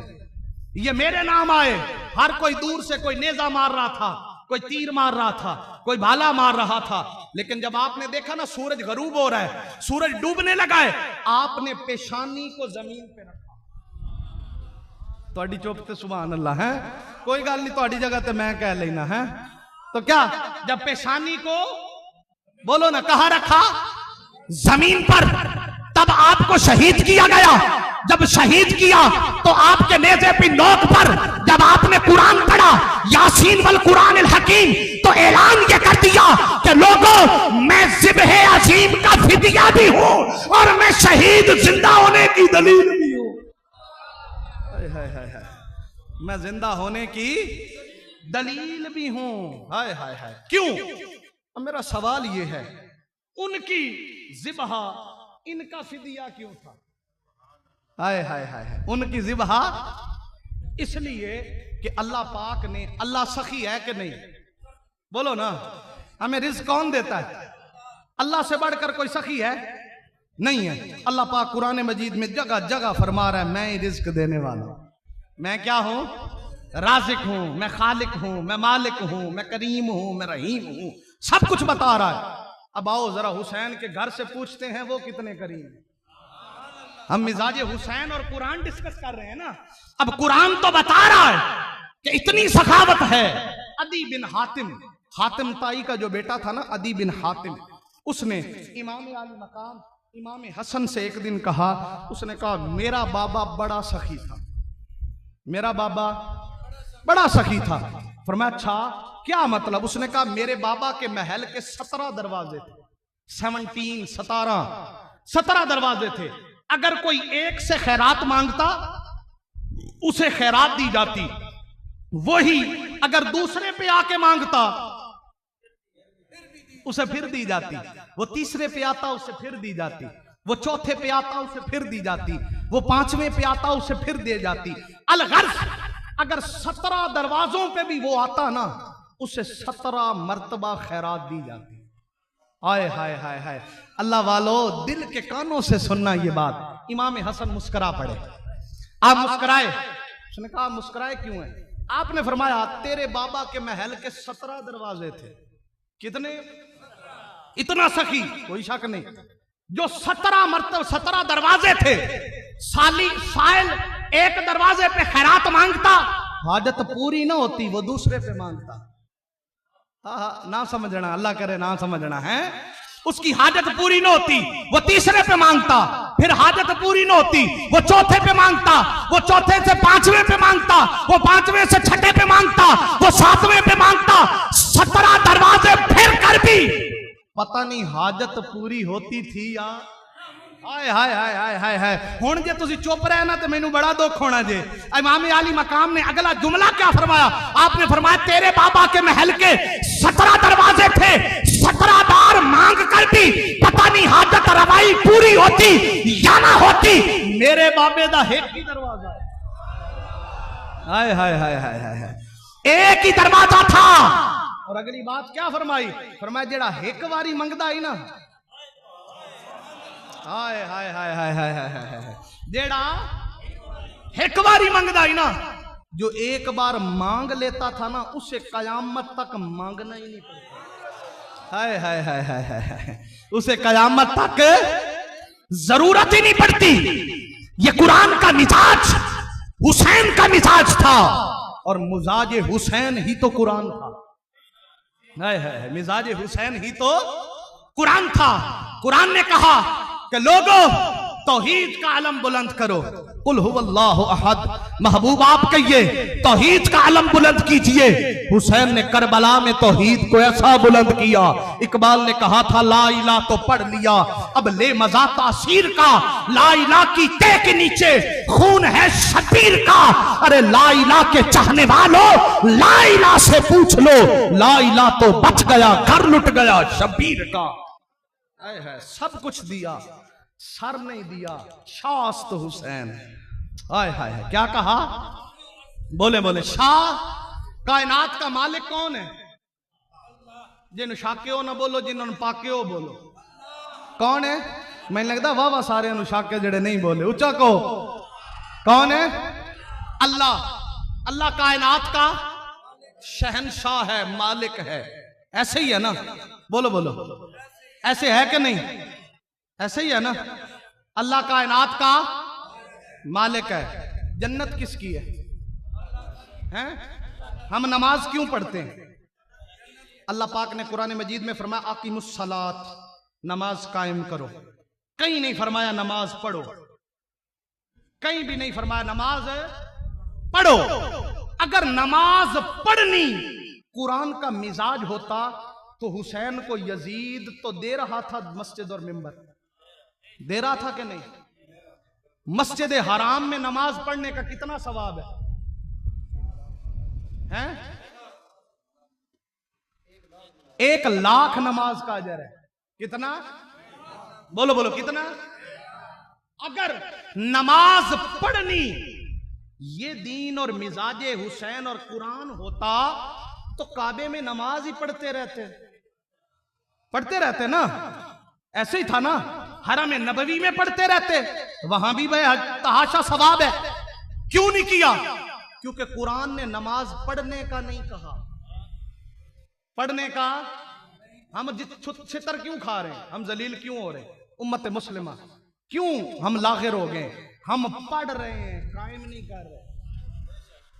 ये मेरे नाम आए। हर कोई दूर से कोई नेजा मार रहा था, कोई तीर मार रहा था, कोई भाला मार रहा था। लेकिन जब आपने देखा ना सूरज गरूब हो रहा है, सूरज डूबने लगा है, आपने पेशानी को जमीन पे रखा। थोड़ी चुप ते सुभान अल्लाह है, कोई गल नहीं, थोड़ी जगह ते मैं कह लेना है। तो क्या, जब पेशानी को बोलो ना कहां रखा? जमीन पर। तब आपको शहीद किया गया। जब शहीद किया तो आपके नेज़े पे नोक पर जब आपने कुरान पढ़ा, यासीन वल कुरान अल हकीम, तो ऐलान ये कर दिया कि लोगों मैं ज़िब्ह अज़ीम का फिदिया भी हूं और मैं शहीद जिंदा होने की दलील भी हूं। मैं जिंदा होने की दलील भी हूं। हाय हाय हाय, क्यों? अब मेरा सवाल ये है, उनकी ज़िब्ह इनका फिदिया क्यों था? हाय हाय हाय हाय, उनकी ज़िब्ह इसलिए कि अल्लाह पाक ने, अल्लाह सखी है कि नहीं? बोलो ना, हमें रिज़्क़ कौन देता है? अल्लाह से बढ़कर कोई सखी है? नहीं है। अल्लाह पाक कुरान मजीद में जगह जगह फरमा रहा है मैं ही रिज़्क़ देने वाला हूं। मैं क्या हूं? राज़िक हूं, मैं खालिक हूं, मैं मालिक हूं, मैं करीम हूं, मैं रहीम हूं, सब कुछ बता रहा है। अब आओ जरा हुसैन के घर से पूछते हैं वो कितने करीम है। हम मिजाज हुसैन और कुरान डिस्कस कर रहे हैं ना। अब कुरान तो बता रहा है कि इतनी सखावत है। अदी बिन हातिम, हातिम ताई का जो बेटा था ना, अदी बिन हातिम, उसने इमाम आली मकाम इमाम हसन से एक दिन कहा, उसने कहा मेरा बाबा बड़ा सखी था, मेरा बाबा बड़ा सखी था। फरमाया अच्छा क्या मतलब? उसने कहा मेरे बाबा के महल के 17 दरवाजे थे। 17 दरवाजे थे। अगर कोई एक से खैरात मांगता उसे खैरात दी जाती, वही अगर दूसरे पे आके मांगता उसे फिर दी जाती, वो तीसरे पे आता उसे फिर दी जाती, वो चौथे पे आता उसे फिर दी जाती, वो पांचवें पे आता उसे फिर दे जाती। अलगर्ज अगर 17 दरवाजों पे भी वो आता ना, उसे 17 मर्तबा खैरात दी जाती। हाय हाय हाय हाय, अल्लाह वालों दिल के कानों से सुनना ये बात। इमाम हसन मुस्कुरा पड़े। आप मुस्कुराए? उसने कहा मुस्कुराए क्यों है? आपने फरमाया तेरे बाबा के महल के 17 दरवाजे थे। कितने? इतना सखी, कोई शक नहीं। जो 17 दरवाजे थे, साइल एक दरवाजे पे खैरात मांगता, हाजत पूरी ना होती, वो दूसरे पे मांगता। ना समझना, अल्लाह करे ना समझना है। उसकी हाजत पूरी न होती, वो तीसरे पे मांगता, फिर हाजत पूरी न होती, वो चौथे पे मांगता, वो चौथे से पांचवें पे मांगता, वो पांचवें से छठे पे मांगता, वो सातवें पे मांगता। 17 दरवाजे फिर कर भी पता नहीं हाजत पूरी होती थी या। हाय हाय हाय हाय हाय हाय। हुण जे तुसी चुप रहे ना तो मैनू बड़ा दुख होना जे। इमाम आली मकाम ने अगला जुमला क्या फरमाया? आपने फरमाया तेरे बाबा के महल के 17 दरवाजे थे, 17 बार मांग कर भी पता नहीं हाजत रवाई पूरी होती या ना होती। मेरे बाबे दा एक ही दरवाजा, हाय हाय हाय हाय हाय, एक ही दरवाजा था। और अगली बात क्या फरमाई? फरमाया जेड़ा एक बारी मंगदा ही ना, हाय हाय हाय हाय हाय हाय, जेड़ा एक बारी मंगदा ही ना, जो एक बार मांग लेता था ना, उसे कयामत तक मांगना ही नहीं पड़ता। हाय हाय हाय हाय हाय, उसे कयामत तक जरूरत ही नहीं पड़ती। ये कुरान का मिजाज हुसैन का मिजाज था, और मिजाज हुसैन ही तो कुरान था। हाय हाय, मिजाज हुसैन ही तो कुरान था। कुरान ने कहा कि लोगों तौहीद का अलम बुलंद करो, कुल हुवल्लाहु अहद। महबूब आप कहिए तौहीद का अलम बुलंद कीजिए। हुसैन ने करबला में तौहीद को ऐसा बुलंद किया, इकबाल ने कहा था ला इला तो पढ़ लिया, अब ले मजा तासीर का। ला इला की ते के नीचे खून है शबीर का। अरे ला इला के चाहने वालों, ला इला से पूछ लो, ला इला तो बच गया, घर लुट गया शबीर का। है सब कुछ दिया, सर नहीं दिया, शास्त हुसैन। हाय हाय, क्या कहा? बोले बोले शाह कायनात का मालिक कौन है? जिन शाक्यो ना बोलो, जिन्होंने पाक्यो बोलो। कौन है? मैं लगता वाह वाह सारे अनुशाक्य जड़े नहीं बोले, ऊंचा को। कौन है? अल्लाह। अल्लाह कायनात का शहनशाह है, मालिक है। ऐसे ही है ना? बोलो बोलो, ऐसे है कि नहीं? ऐसे ही है ना? अल्लाह कायनात का मालिक है। जन्नत किसकी है? हैं? हम नमाज क्यों पढ़ते हैं? अल्लाह पाक ने कुरान मजीद में फरमाया आकीमुस्सलात, नमाज कायम करो। कहीं नहीं फरमाया नमाज पढ़ो, कहीं भी नहीं फरमाया नमाज पढ़ो। अगर नमाज पढ़नी कुरान का मिजाज होता तो हुसैन को यजीद तो दे रहा था मस्जिद और मिंबर, दे रहा था कि नहीं? मस्जिद हराम में नमाज पढ़ने का कितना सवाब है? 1 लाख नमाज का अजर है। कितना? बोलो बोलो, कितना? अगर नमाज पढ़नी ये दीन और मिजाजे हुसैन और कुरान होता तो काबे में नमाज ही पढ़ते रहते ना। ऐसे ही था ना, हरम नबवी में पढ़ते रहते, वहां भी तहाशा सवाब है। क्यों नहीं किया? क्योंकि कुरान ने नमाज पढ़ने का नहीं कहा। पढ़ने का हम छितर क्यों खा रहे हैं? हम जलील क्यों हो रहे हैं? उम्मत मुस्लिमा क्यों हम लागिर हो गए? हम पढ़ रहे हैं, कायम नहीं कर रहे।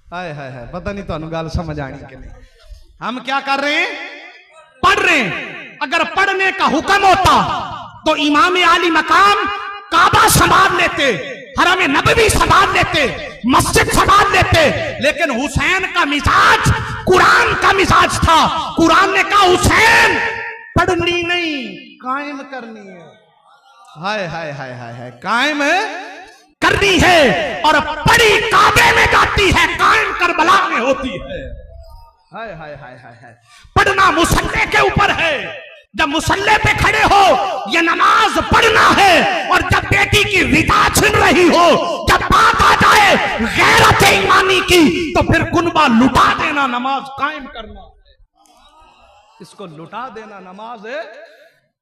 हाय हाय हाय, पता नहीं तो गाल समझ आनी कि नहीं। हम क्या कर रहे हैं? पढ़ रहे हैं। अगर पढ़ने का हुक्म होता तो इमाम आली मकाम काबा संभाल लेते, हरम नबवी संभाल लेते, मस्जिद संभाल लेते, लेकिन हुसैन का मिजाज कुरान का मिजाज था। कुरान ने कहा हुसैन पढ़नी नहीं, कायम करनी है। हाय हाय हाय हाय हाय, कायम है करनी है, और पढ़ी काबे में जाती है, कायम करबला में होती है। हाय हाय हाय हाय हाय, पढ़ना मुसल्ले के ऊपर है। जब मुसल्ले पे खड़े हो ये नमाज पढ़ना है, और जब बेटी की रिदा छिन रही हो, जब बात आ जाए गैरत ईमानी की, तो फिर कुनबा लुटा देना नमाज कायम करना। इसको लुटा देना नमाज है,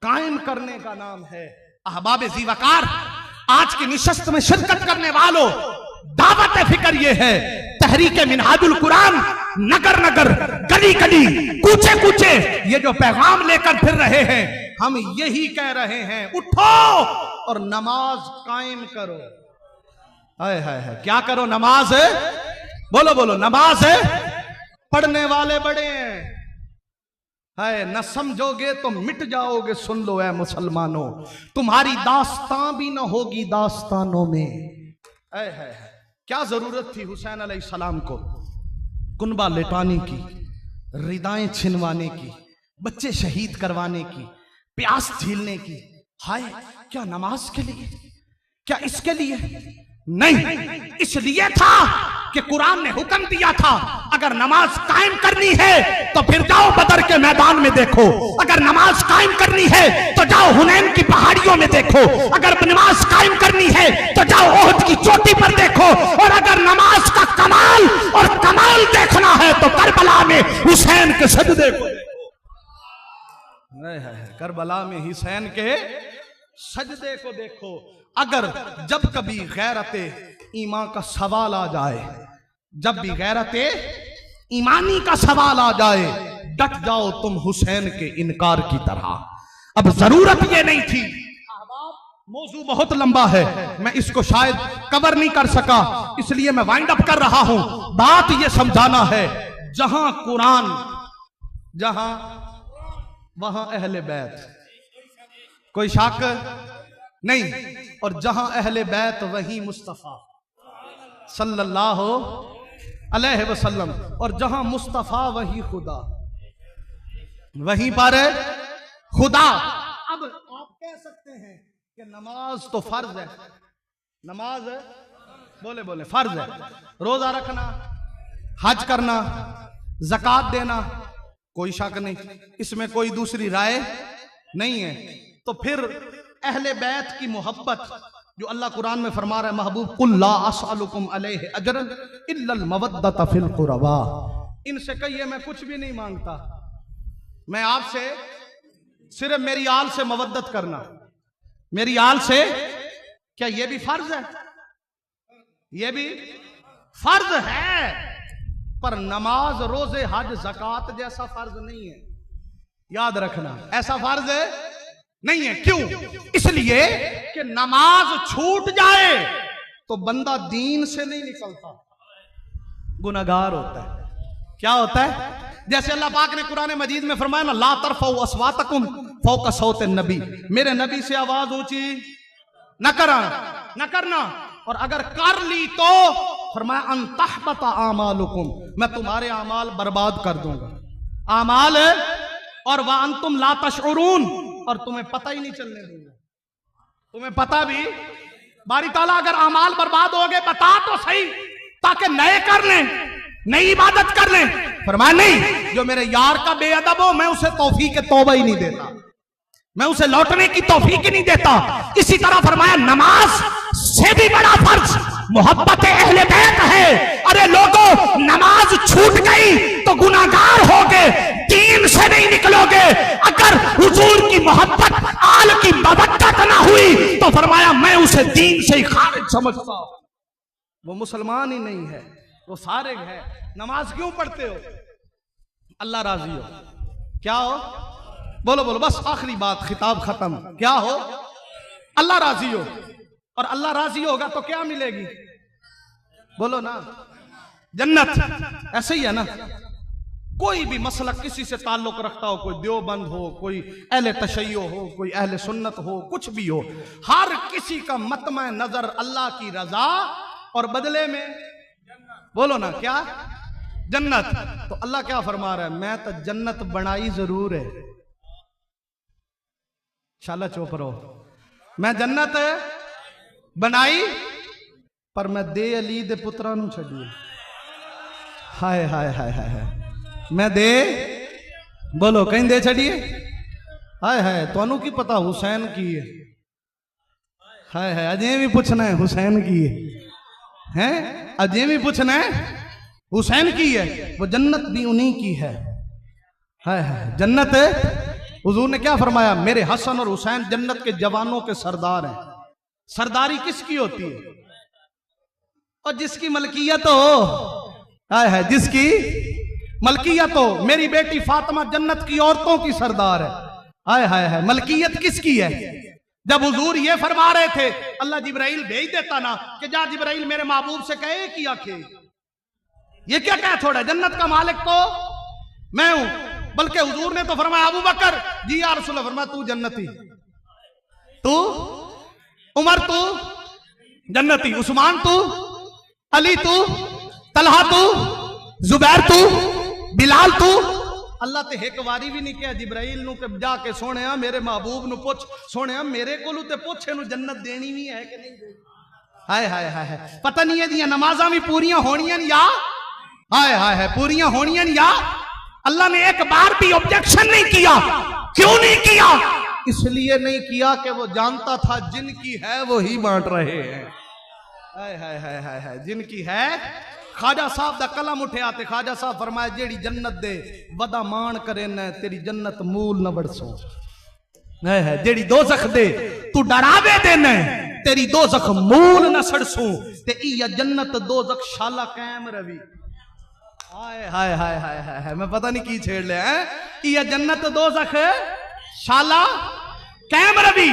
कायम करने का नाम है। अहबाब ज़ीवकार, आज की निशस्त में शिरकत करने वालों, दावत फिक्र ये है, तहरीक मिनहाजुल कुरान नगर नगर, गली गली, कूचे कूचे ये जो पैगाम लेकर फिर रहे हैं, हम यही कह रहे हैं, उठो और नमाज कायम करो। हाय हाय हाय, क्या करो? नमाज है, बोलो बोलो, नमाज है। पढ़ने वाले बड़े हैं, है न समझोगे तो मिट जाओगे। सुन लो ऐ मुसलमानों, तुम्हारी दास्तां भी न होगी दास्तानों में। है क्या जरूरत थी हुसैन अलैहिस्सलाम को कुनबा लेटाने की, रिदाएं छिनवाने की, बच्चे शहीद करवाने की, प्यास झीलने की? हाय, क्या नमाज के लिए? क्या इसके लिए? नहीं, इसलिए था कि कुरान ने हुक्म दिया था, अगर नमाज कायम करनी है तो फिर जाओ बदर के मैदान में देखो, अगर नमाज कायम करनी है तो जाओ हुनैन की पहाड़ियों में देखो, अगर नमाज कायम करनी है तो जाओ ओहद की चोटी पर देखो, और अगर नमाज का कमाल और कमाल देखना है तो करबला में हुसैन के सजदे को देखो। करबला में हुसैन के सजदे को देखो। अगर जब कभी गैरते ईमान का सवाल आ जाए, जब भी गैरते ईमानी का सवाल आ जाए, डट जाओ तुम हुसैन के इनकार की तरह। अब जरूरत ये नहीं थी, मौजू बहुत लंबा है, मैं इसको शायद कवर नहीं कर सका, इसलिए मैं वाइंड अप कर रहा हूं। बात ये समझाना है, जहां कुरान जहां वहां अहले बैत, कोई शक नहीं, और जहां अहले बैत वहीं मुस्तफा सल्लल्लाहु अलैहि वसल्लम, और जहां मुस्तफा वहीं खुदा, वहीं पर खुदा। अब आप कह सकते हैं कि नमाज तो फर्ज है, नमाज बोले बोले फर्ज है, रोजा रखना, हज करना, ज़कात देना, कोई शक नहीं, इसमें कोई दूसरी राय नहीं है। तो फिर अहले बैत की मोहब्बत जो अल्लाह कुरान में फरमा रहा है, महबूब कुल ला असअलुकुम अलैहि अजरन इल्लल मवद्दत फिल कुरबा, इनसे कहिए मैं कुछ भी नहीं मांगता, मैं आपसे सिर्फ मेरी आल से मवद्दत करना, मेरी आल से। क्या ये भी फर्ज है? ये भी फर्ज है, पर नमाज, रोजे, हज, ज़कात जैसा फर्ज नहीं है, याद रखना, ऐसा फर्ज है नहीं है। क्यों? इसलिए कि नमाज छूट जाए तो बंदा दीन से नहीं निकलता, गुनहगार होता है। क्या होता है? जैसे अल्लाह पाक ने कुरान मजीद में फरमाया ना, ला तरफऊ अस्वातकुम फौका सौत नबी, मेरे नबी से आवाज ऊंची न करना, और अगर कर ली तो फरमाया अन तहबत आमालुकुम, मैं तुम्हारे आमाल बर्बाद कर दूंगा, आमाल, और वह अंतुम ला तशउरून, और तुम्हें पता ही नहीं चलने दूंगा, तुम्हें पता भी। बारी ताला अगर आमाल बर्बाद हो गए बता तो सही, ताकि नए कर लें, नई इबादत कर लें। फरमाया नहीं, जो मेरे यार का बेअदब हो मैं उसे तौफीक तौबा ही नहीं देता, मैं उसे लौटने की तौफीक ही नहीं देता। इसी तरह फरमाया नमाज से भी बड़ा फर्ज मोहब्बत अहले बैत है। अरे लोगों, नमाज छूट गई तो गुनाहगार हो गए, दीन से नहीं निकलोगे। अगर हुजूर की मोहब्बत, आल की मवद्दत ना हुई तो फरमाया मैं उसे दीन से ही खारिज समझता हूं, वो मुसलमान ही नहीं है, वो फारिग है। नमाज क्यों पढ़ते हो? अल्लाह राजी हो। क्या हो? बोलो बोलो, बस आखिरी बात, खिताब खत्म। क्या हो? अल्लाह राजी हो, और अल्लाह राजी होगा तो क्या मिलेगी? बोलो ना, जन्नत। ऐसे ही है ना, कोई भी मसला किसी से ताल्लुक रखता हो, कोई देवबंद हो, कोई अहले तशय्यो हो, कोई अहले सुन्नत हो, कुछ भी हो, हर किसी का मतम नजर अल्लाह की रजा और बदले में बोलो ना क्या, जन्नत। तो अल्लाह क्या फरमा रहा है, मैं तो जन्नत बनाई जरूर है, शाला चुप रहो, मैं जन्नत बनाई पर मैं दे अली दे पुत्रा नू छड़ी। हाय हाय हाय हाय हाय, मैं दे बोलो कहीं दे छड़िए। हाय हाय, तुहानू की पता हुसैन की है? हाय हाय, अजे भी पूछना है हुसैन की है, अजे भी पूछना है हुसैन की है। वो जन्नत भी उन्हीं की है। हाय हाय, जन्नत हुजूर ने क्या फरमाया, मेरे हसन और हुसैन जन्नत के जवानों के सरदार हैं। सरदारी किसकी होती है? और जिसकी मलकियत हो, हाय हाय, जिसकी मलकियत हो। मेरी बेटी फातिमा जन्नत की औरतों की सरदार है। हाय हाय हाय, मलकियत किसकी है? जब हुजूर ये फरमा रहे थे, अल्लाह जिब्राइल भेज देता ना कि जा जिब्राइल मेरे महबूब से कहे कि आखे, ये क्या कह थोड़ा, जन्नत का मालिक तो मैं हूं। बल्कि हुजूर ने तो फरमाया अबू बकर जी या रसूल, फरमाया तू जन्नती, तू उमर तू जन्नती, उस्मान तू, अली तू, तलहा तू, जुबैर तू, बिलाल तू। अल्लाह ते एक वारी भी नहीं किया जिब्राइल नू के जाके सोने मेरे महबूब नू पूछ, सोने मेरे कोलू ते पूछ इनू जन्नत देनी भी है कि नहीं देनी। हाय हाय हाय हाय, पता नहीं है दी नमाज़ां भी पूरियां होनियां या हाय हाय हाय पूरियां होनियां या। अल्लाह ने एक बार भी ऑब्जेक्शन नहीं किया। क्यों नहीं किया? इसलिए नहीं किया कि वो जानता था जिनकी है वो ही बांट रहे हैं। हाय हाय हाय हाय हाय, जिनकी है। ख्वाजा साहब दा कलम उठे आते, ख्वाजा साहब फरमाया जेड़ी जन्नत दे वदा मान करे न तेरी जन्नत मूल न बरसो। है जेड़ी दोज़ख दे तू डरावे दे न तेरी दोज़ख मूल न सड़सो। ते इया जन्नत दोज़ख शाला कायम रवि। हाय हाय हाय हाय हाय, मैं पता नहीं की छेड़ ले हैं। इया जन्नत दोज़ख शाला कायम रवि।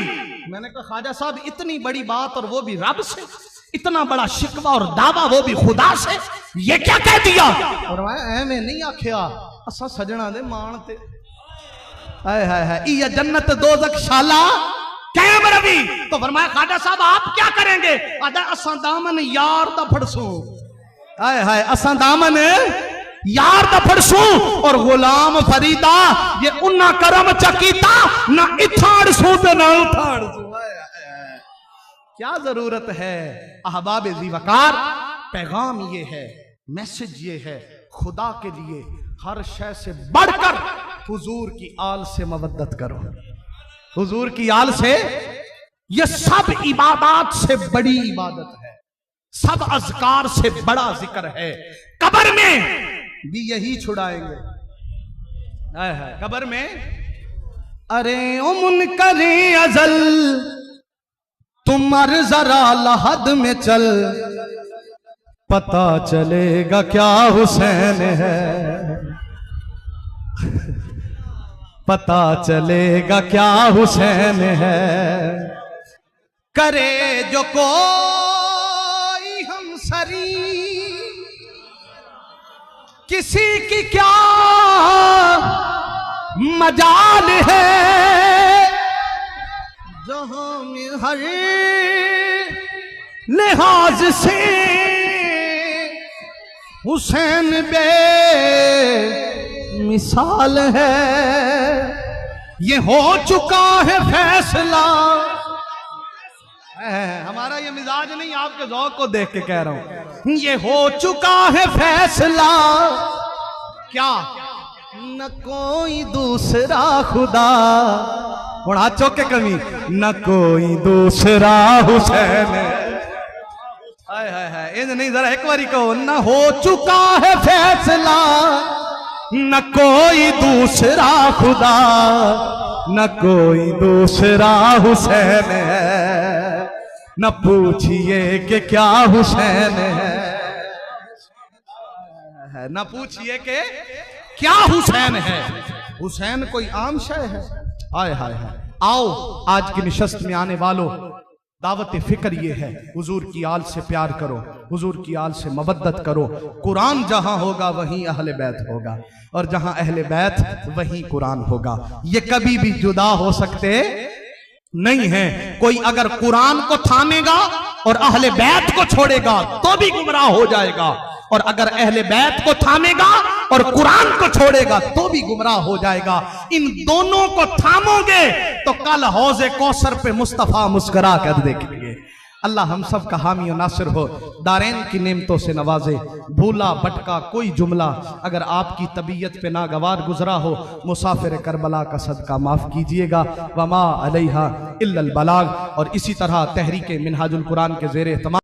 मैंने कहा ख्वाजा साहब इतनी बड़ी बात और वो भी रब से, इतना बड़ा शिकवा और दावा वो भी खुदा से, ये क्या कह दिया? और मैं एवें नहीं आखिया, असा सजना दे मान ते। हाय हाय हाय, ये जन्नत दोज़ख शाला कायम रवि। तो फरमाया ख्वाजा साहब आप क्या करेंगे? आदा असा दामन यार दा फड़सू। हाय हाय, असा दामन यार दा फड़सू। और गुलाम फरीदा ये उन्ना करम चकीता ना इथाड़ सू ते ना उठाड़ सू। क्या जरूरत है अहबाब ज़ीवकार? पैगाम ये है, मैसेज ये है, खुदा के लिए हर शय से बढ़कर हुजूर की आल से मवद्दत करो। हुजूर की आल से, ये सब इबादत से बड़ी इबादत है, सब अज़कार से बड़ा जिक्र है। कब्र में भी यही छुड़ाएंगे। कब्र में अरे ओ मुनकरे अज़ल तुम मर जरा लहद में चल, पता चलेगा क्या हुसैन है, पता चलेगा क्या हुसैन है। करे जो कोई हम सरी किसी की क्या मजाल है, जहां में हर लिहाज से हुसैन बे मिसाल है। ये हो चुका है फैसला। हमारा ये मिजाज नहीं, आपके ज़ौक़ को देख के कह रहा हूं। ये हो चुका है फैसला, क्या न कोई दूसरा खुदा, और हाथ चौक के कमी, न कोई दूसरा हुसैन। हाय हाय हाय, ये नहीं, जरा एक बारी कहो, न हो चुका है फैसला, न कोई दूसरा खुदा, न कोई दूसरा हुसैन है। न पूछिए कि क्या हुसैन है, न पूछिए कि क्या हुसैन है। हुसैन कोई आम शय है? हाय हाय हाय। आओ आज की निशस्त में आने वालों, दावत फिक्र ये है, हुजूर की आल से प्यार करो, हुजूर की आल से मवद्दत करो। कुरान जहां होगा वहीं अहले बैत होगा, और जहां अहले बैत वहीं कुरान होगा। ये कभी भी जुदा हो सकते नहीं है। कोई अगर कुरान को थामेगा और अहले बैत को छोड़ेगा तो भी गुमराह हो जाएगा, और अगर अहले बैत को थामेगा और कुरान को छोड़ेगा तो भी गुमराह हो जाएगा। इन दोनों को थामोगे तो कल हौज़े कौसर पे मुस्तफा मुस्कुरा कर देखेंगे। अल्लाह हम सब का हामी और नासिर हो, दारैन की नेमतों से नवाजे। भूला भटका कोई जुमला अगर आपकी तबीयत पे नागवार गुजरा हो, मुसाफिर करबला का सदका माफ कीजिएगा। वमा अलैहा इल्लल बलाग। और इसी तरह तहरीक मिनहाजुल कुरान के ज़ेरे तमाम